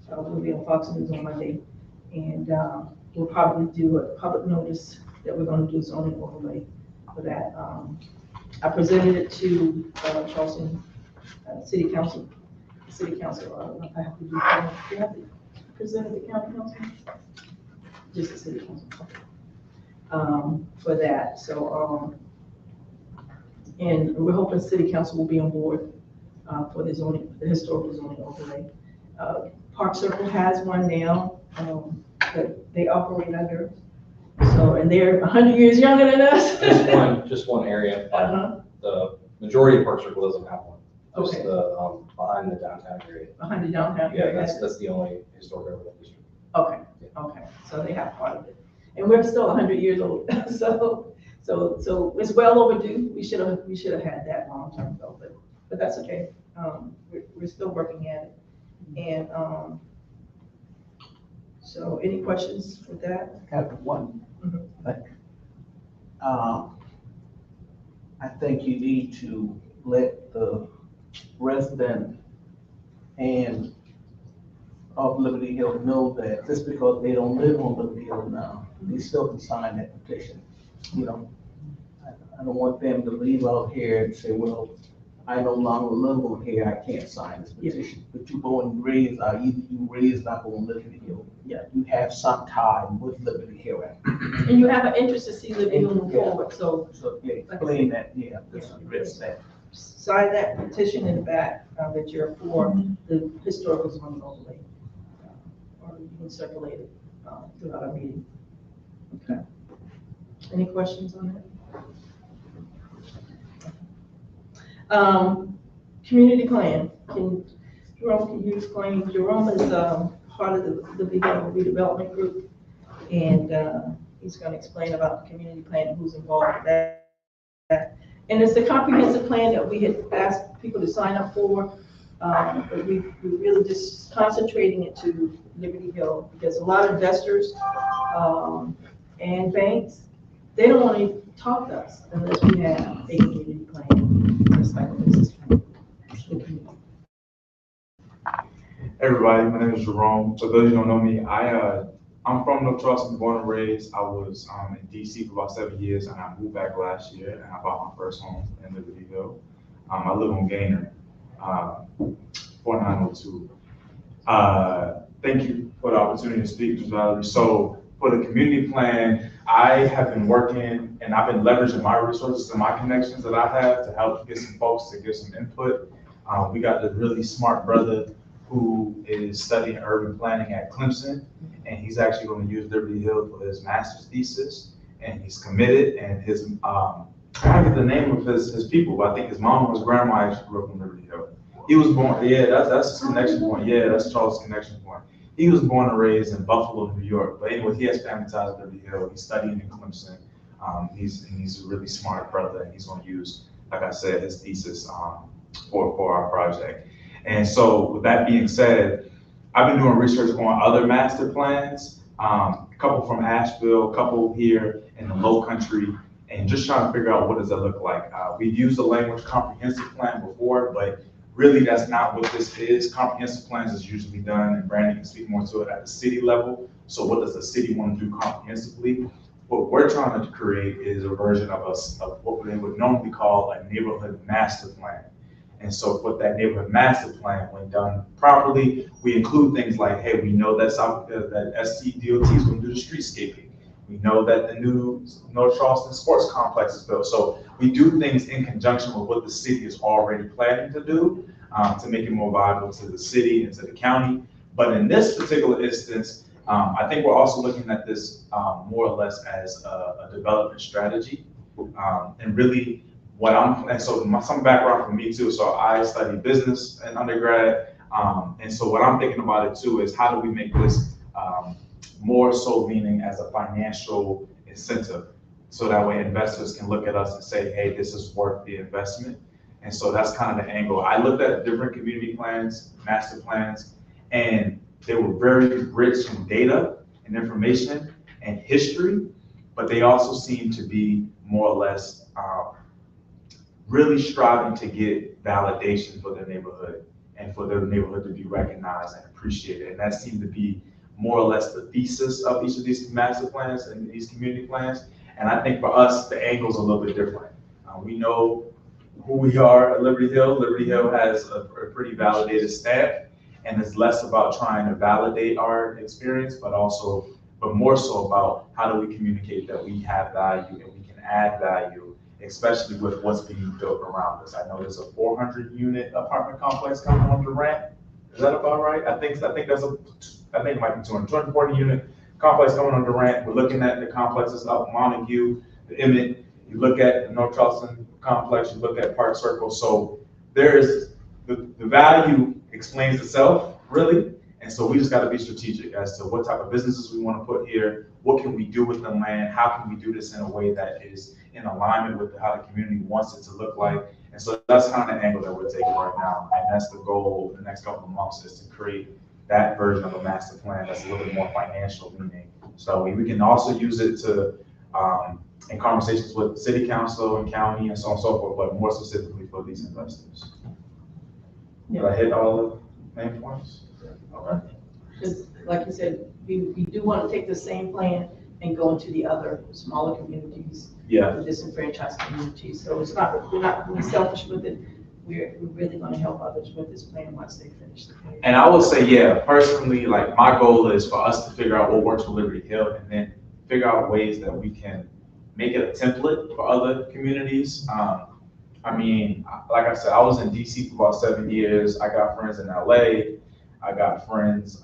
A: we'll be on Fox News on Monday. And we'll probably do a public notice that we're gonna do zoning overlay for that. I presented it to Charleston City Council. City Council, I don't know if I have to do you have to present it to county council? Just the city council. For that, so, and we're hoping city council will be on board for the zoning, the historical zoning overlay. Park Circle has one now that they operate under. So, and they're 100 years younger than us.
N: Just one area.
A: Uh-huh.
N: The majority of Park Circle doesn't have one. Just
A: Okay.
N: the behind the downtown area.
A: Behind the downtown
N: Yeah,
A: area.
N: that's the only historic overlay district.
A: Okay, okay, so they have part of it. And we're still 100 years old, so it's well overdue. We should have had that long time ago, but that's okay. We're still working at it. And so any questions with that?
H: I have one.
A: Mhm.
H: I think you need to let the resident and of Liberty Hill know that just because they don't live on Liberty Hill now, they still can sign that petition. You know, I don't want them to leave out here and say, well, I no longer live on here, I can't sign this petition. But you born and raised, either you raised up on Liberty Hill. Yeah, you have some tie with Liberty Hill.
A: And you have an interest to see Liberty Hill move forward, so.
H: So, yeah, explain that, yeah, just address that.
A: Sign that petition in the back that you're for the historical zoning overlay. Or you can circulate it throughout our meeting. Okay. Any questions on that? Community plan. Jerome, can you explain? Jerome is part of the Behavioral Redevelopment Group, and he's going to explain about the community plan and who's involved with that. And it's the comprehensive plan that we had asked people to sign up for, but we're really just concentrating it to Liberty Hill because a lot of investors and banks, they don't want to talk to us unless we have a community plan. Just like a business plan.
E: Hey everybody, my name is Jerome. For those who don't know me, I'm from North Charleston, born and raised. I was in DC for about 7 years, and I moved back last year, and I bought my first home in Liberty Hill. I live on Gaynor, 4902. Thank you for the opportunity to speak, Ms. Valerie. So for the community plan, I have been working, and I've been leveraging my resources and my connections that I have to help get some folks to give some input. We got this really smart brother who is studying urban planning at Clemson, and he's actually going to use Liberty Hill for his master's thesis, and he's committed, and his, I don't get the name of his people, but I think his mom or his grandma actually grew up in Liberty Hill. He was born, yeah, that's his connection point, yeah, that's Charles' connection point. He was born and raised in Buffalo, New York, but anyway, he has family ties to Liberty Hill. He's studying in Clemson. He's a really smart brother, and he's going to use, like I said, his thesis for our project. And so with that being said, I've been doing research on other master plans, a couple from Asheville, a couple here in the Low Country, and just trying to figure out what does that look like. We've used the language comprehensive plan before, but really that's not what this is. Comprehensive plans is usually done, and Brandon can speak more to it, at the city level. So what does the city want to do comprehensively? What we're trying to create is a version of what they would normally call a neighborhood master plan. And so with that neighborhood master plan, when done properly, we include things like, hey, we know that that SCDOT is going to do the streetscaping. We know that the new North Charleston Sports Complex is built. So we do things in conjunction with what the city is already planning to do to make it more viable to the city and to the county. But in this particular instance, I think we're also looking at this more or less as a development strategy. And really some background from me too. So I studied business in undergrad. And so what I'm thinking about it too is how do we make this more so meaning as a financial incentive. So that way investors can look at us and say, hey, this is worth the investment. And so that's kind of the angle. I looked at different community plans, master plans, and they were very rich in data and information and history, but they also seem to be more or less really striving to get validation for their neighborhood and for their neighborhood to be recognized and appreciated. And that seemed to be more or less the thesis of each of these master plans and these community plans. And I think for us, the angle's a little bit different. We know who we are at Liberty Hill. Liberty Hill has a pretty validated staff, and it's less about trying to validate our experience, but more so about how do we communicate that we have value and we can add value, especially with what's being built around us. I know there's a 400-unit apartment complex coming on Durant. Is that about right? I think it might be 240-unit complex coming on Durant. We're looking at the complexes up Montague, the Emmett. You look at the North Charleston complex, you look at Park Circle. So there's the value explains itself, really. And so we just got to be strategic as to what type of businesses we want to put here, what can we do with the land, how can we do this in a way that is in alignment with how the community wants it to look like. And so that's kind of the angle that we're taking right now. And that's the goal over the next couple of months, is to create that version of a master plan that's a little bit more financial meaning. So we can also use it to, in conversations with city council and county and so on and so forth, but more specifically for these investors. Did I hit all the main points? Okay.
A: Just like you said, we do want to take the same plan and go into the other smaller communities, the disenfranchised communities. So we're not being selfish with it. We're really going to help others with this plan once they finish the plan.
E: And I would say, personally, like my goal is for us to figure out what works for Liberty Hill and then figure out ways that we can make it a template for other communities. I mean, like I said, I was in DC for about 7 years. I got friends in LA. I got friends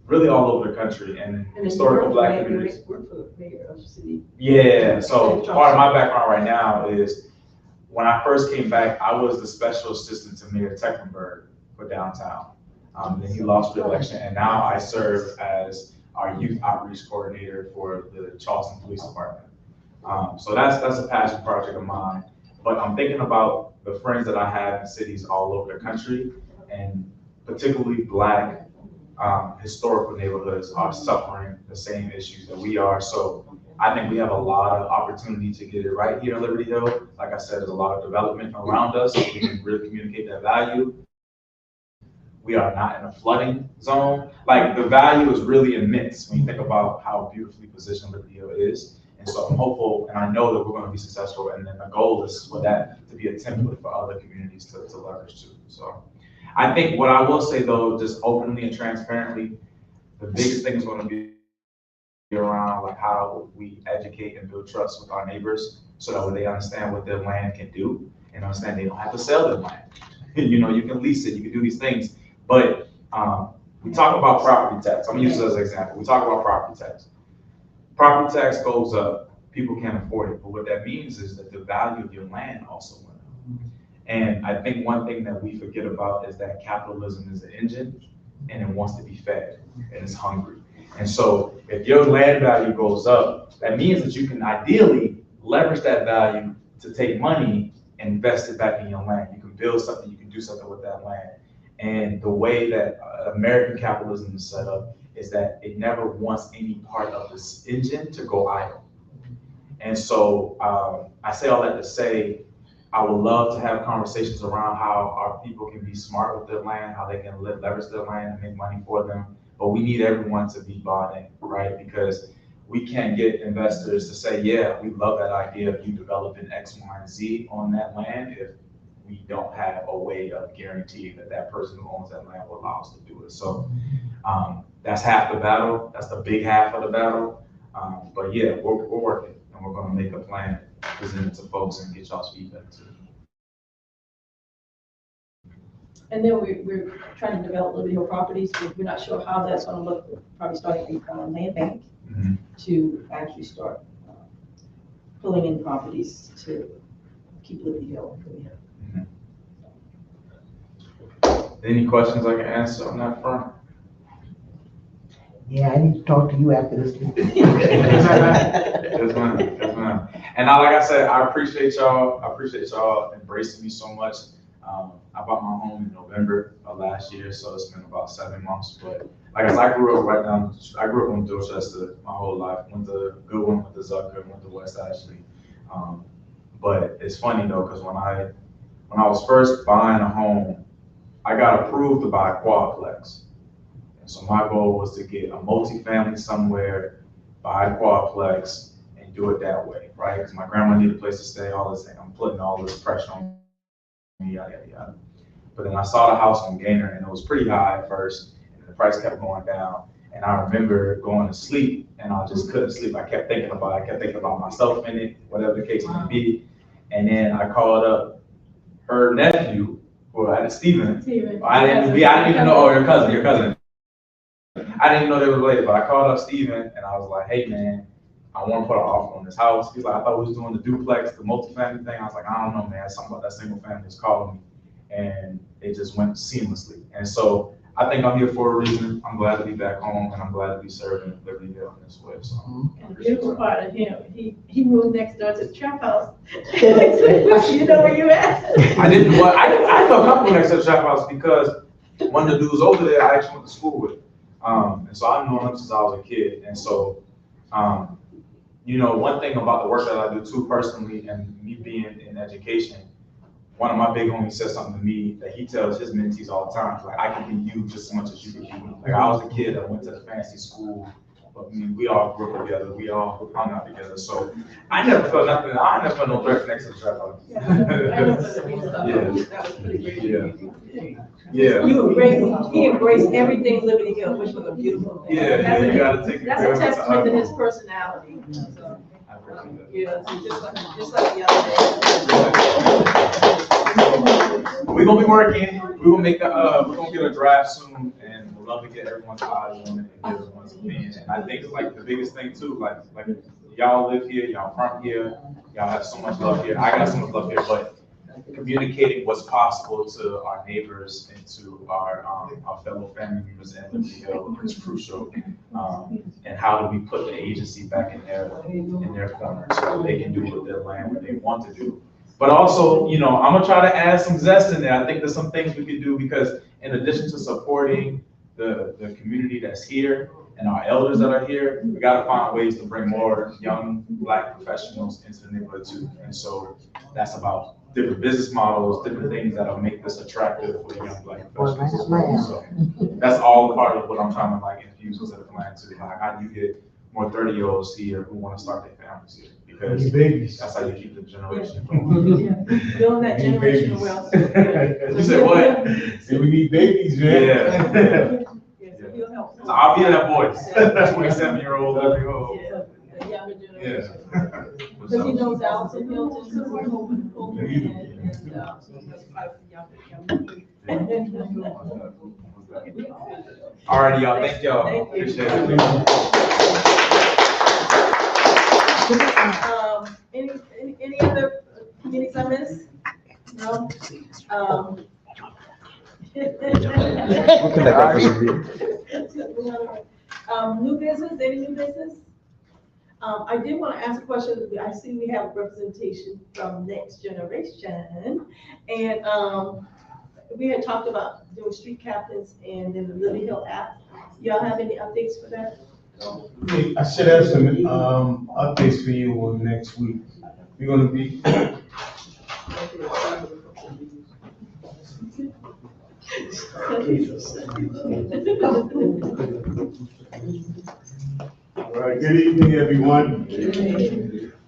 E: really all over the country and historical Black communities.
A: Work for the mayor of the city.
E: Yeah, so part of my background right now is when I first came back, I was the special assistant to Mayor Tecklenburg for downtown. Then he lost re-election, and now I serve as our youth outreach coordinator for the Charleston Police Department. So that's a passion project of mine. But I'm thinking about the friends that I have in cities all over the country, and particularly Black historical neighborhoods are suffering the same issues that we are. So I think we have a lot of opportunity to get it right here in Liberty Hill. Like I said, there's a lot of development around us. We can really communicate that value. We are not in a flooding zone. Like, the value is really immense when you think about how beautifully positioned Liberty Hill is. And so I'm hopeful, and I know that we're going to be successful. And then the goal is for that to be a template for other communities to leverage too. So I think what I will say though, just openly and transparently, the biggest thing is going to be around like how we educate and build trust with our neighbors, so that when they understand what their land can do and understand they don't have to sell their land. You know, you can lease it, you can do these things. But we talk about property tax. I'm gonna use this as an example. We talk about property tax. Property tax goes up, people can't afford it. But what that means is that the value of your land also went up. And I think one thing that we forget about is that capitalism is an engine and it wants to be fed and it's hungry. And so if your land value goes up, that means that you can ideally leverage that value to take money and invest it back in your land. You can build something, you can do something with that land. And the way that American capitalism is set up is that it never wants any part of this engine to go idle. And so I say all that to say, I would love to have conversations around how our people can be smart with their land, how they can leverage their land and make money for them. But we need everyone to be bought in, right? Because we can't get investors to say, yeah, we love that idea of you developing X, Y, and Z on that land if we don't have a way of guaranteeing that that person who owns that land will allow us to do it. So that's half the battle. That's the big half of the battle. But yeah, we're working, and we're gonna make a plan, present it to folks, and get y'all's feedback too.
A: And then we're trying to develop Liberty Hill properties. We're not sure how that's gonna look, probably starting a land bank to actually start pulling in properties to keep Liberty Hill.
E: Any questions I can answer on that front?
J: Yeah, I need to talk to you after this.
E: Yes, ma'am. Yes, ma'am. And like I said, I appreciate y'all. I appreciate y'all embracing me so much. I bought my home in November of last year, so it's been about 7 months. But like I said, I grew up in Dorchester my whole life. Went to Goodwin, went to Zucker, went to West Ashley. But it's funny though, because when I was first buying a home, I got approved to buy a quadplex. And so my goal was to get a multifamily somewhere, buy a quadplex, and do it that way, right? Because my grandma needed a place to stay, all this, and I'm putting all this pressure on me, yada, yada, yada. But then I saw the house on Gainer, and it was pretty high at first, and the price kept going down. And I remember going to sleep, and I just couldn't sleep. I kept thinking about myself in it, whatever the case may be. And then I called up her nephew, Steven. I didn't even know, your cousin. I didn't even know they were related, but I called up Steven and I was like, hey man, I want to put an offer on this house. He's like, I thought we was doing the duplex, the multifamily thing. I was like, I don't know, man. Something about that single family is calling me. And it just went seamlessly. And so I think I'm here for a reason. I'm glad to be back home, and I'm glad to be serving Liberty Hill in this way. So
A: And the beautiful part of him, he moved next door to the trap house. You know where you at?
E: I didn't know a couple next to the trap house because one of the dudes over there I actually went to school with. And so I've known him since I was a kid. And so, you know, one thing about the work that I do too personally, and me being in education, one of my big homies said something to me that he tells his mentees all the time. Like, I can be you just as much as you can be me. Like, I was a kid that went to the fancy school, but I mean, we all grew up together. We all hung out together. So I never felt nothing. I never felt no threat next to the trap house. Yeah.
A: He embraced everything Liberty Hill, which was a beautiful thing.
E: Yeah, you gotta take it.
A: That's a testament to his personality. So, yeah, just like the other day.
E: We're gonna be working. We're gonna make we're gonna get a draft soon, and we'd love to get everyone's eyes on it and get everyone's opinion. And I think like the biggest thing too, like y'all live here, y'all from here, y'all have so much love here. I got so much love here, but communicating what's possible to our neighbors and to our fellow family members in Liberty Hill is crucial. And how do we put the agency back in their corner so they can do with their land what they want to do. But also, you know, I'm gonna try to add some zest in there. I think there's some things we can do because in addition to supporting the community that's here and our elders that are here, we gotta find ways to bring more young Black professionals into the neighborhood too. And so that's about different business models, different things that'll make this attractive for young Black professionals as well. So that's all part of what I'm trying to like infuse into the plan too. Like, how do you get more 30-year-olds here who want to start their families here? Because that's how you keep the generation going.
A: Building that generational wealth.
E: You said what?
G: See, we need babies, man.
E: Yeah. So I'll be that voice, 27-year-old, every-year-old.
A: The younger generation. Because he knows Allison Hilton, so we're hoping to pull him in, and he does fight for younger.
E: All right, y'all. Thank y'all. Appreciate it.
A: Any other meetings I missed? No? New business, any new business? I did want to ask a question. I see we have representation from Next Generation. And we had talked about doing street captains and then the Living Hill app. Y'all have any updates for that?
G: I should have some, updates for you on next week. We're gonna be. All right, good evening, everyone.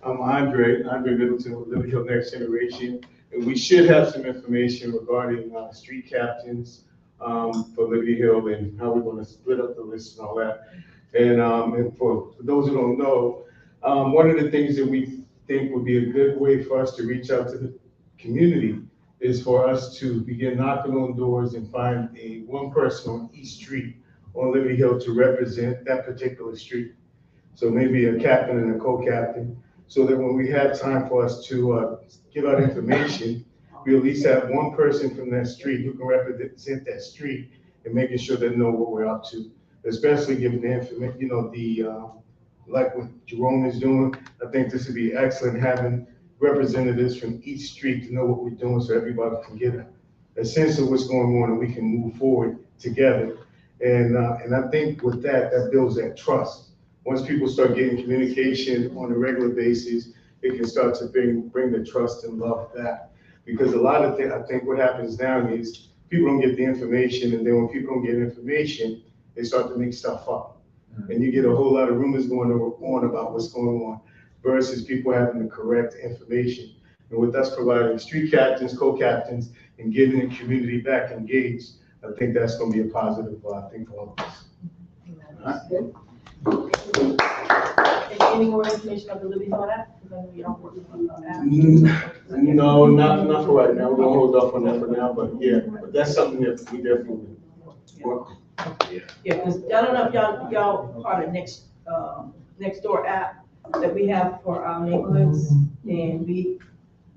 G: I'm Andre Middleton with Living Hill Next Generation, and we should have some information regarding street captains for Living Hill and how we're going to split up the list and all that. And for those who don't know, one of the things that we think would be a good way for us to reach out to the community is for us to begin knocking on doors and find one person on each street on Living Hill to represent that particular street. So maybe a captain and a co-captain, so that when we have time for us to give out information, we at least have one person from that street who can represent that street and making sure they know what we're up to, especially given the information, like what Jerome is doing. I think this would be excellent, having representatives from each street to know what we're doing so everybody can get a sense of what's going on and we can move forward together. And I think with that builds that trust. Once people start getting communication on a regular basis, it can start to bring the trust and love back. Because a lot of things, I think what happens now is people don't get the information, and then when people don't get information, they start to make stuff up. And you get a whole lot of rumors going on about what's going on versus people having the correct information. And with us providing street captains, co-captains, and getting the community back engaged, I think that's going to be a positive thing for all of us.
A: That's good. Any more information on the Living Hill app? Because I know y'all working on the app.
G: No, not for right now. We're gonna hold off on that for now, but yeah, but that's something that we definitely work on.
A: Yeah, because I don't know if y'all part of next door app that we have for our neighborhoods, and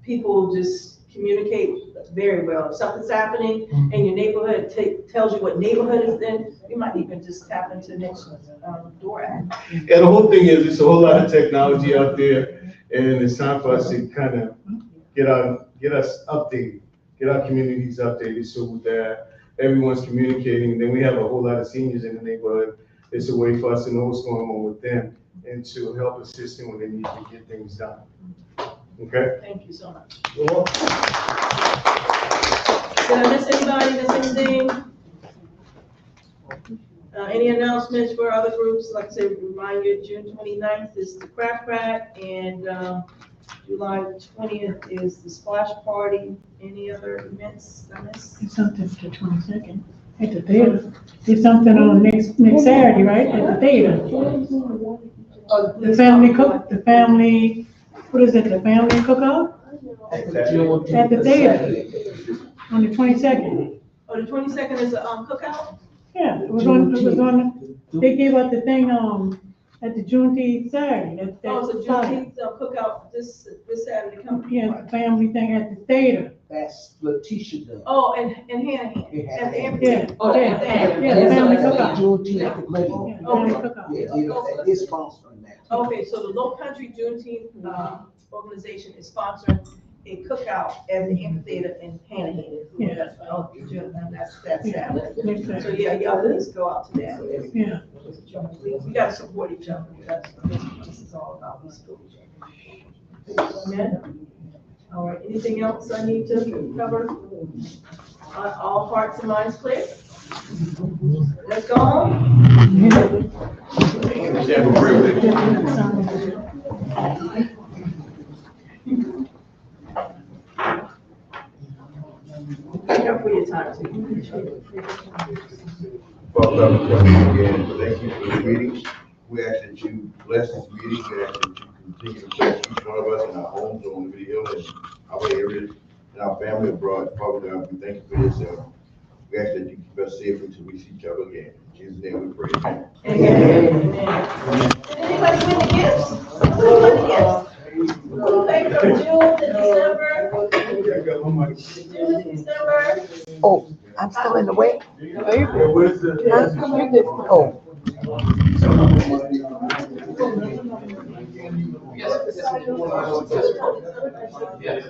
A: people just communicate very well. If something's happening in your neighborhood, tells you what neighborhood it's in, you might even just tap into next door app.
G: Yeah, the whole thing is, it's a whole lot of technology out there, and it's time for us to kind of get us updated, get our communities updated so that everyone's communicating. And then we have a whole lot of seniors in the neighborhood. It's a way for us to know what's going on with them and to help assist them when they need to get things done. Okay?
A: Thank you so much.
G: You're welcome.
A: Did I miss anybody, miss anything? Any announcements for other groups? Like I said, remind you, June 29th is the craft crack, and July 20th is the splash party. Any other events I missed?
C: There's something for the 22nd at the theater. There's something on next Saturday, right, at the theater. The family, what is it, the family cookout? At the theater, on the 22nd.
A: Oh, the 22nd is a cookout?
C: Yeah, it was on, they gave out the thing, at the Juneteenth Saturday.
A: Oh, it's a Juneteenth cookout this Saturday coming.
C: Yeah, the family thing at the theater.
B: That's Letitia does.
A: Oh, and Hannah, at the amphitheater.
C: Oh, yeah, family cookout.
B: Juneteenth lady.
C: Family cookout.
B: Yeah, it's sponsoring that.
A: Okay, so the Low Country Juneteenth organization is sponsoring a cookout at the amphitheater in Hanahan.
C: Yeah.
A: Oh, that's Saturday. So yeah, y'all please go out to that.
C: Yeah.
A: We gotta support each other. That's what this is all about. We support each other. Amen. All right, anything else I need to cover? All hearts and minds clear? Let's go home. Thank you for your time, too.
F: Father, we come again, thank you for the meeting. We ask that you bless this meeting. We ask that you continue to bless each one of us in our homes, on the video, and our areas, and our family abroad. Father God, we thank you for this. We ask that you keep us safe until we see each other again. In Jesus' name we pray.
A: Amen. Did anybody win the gifts? Who won the gifts? Okay, from June to December. June to December.
J: Oh, I'm still in the way?
G: Where's the?
J: Oh.
N: Yes.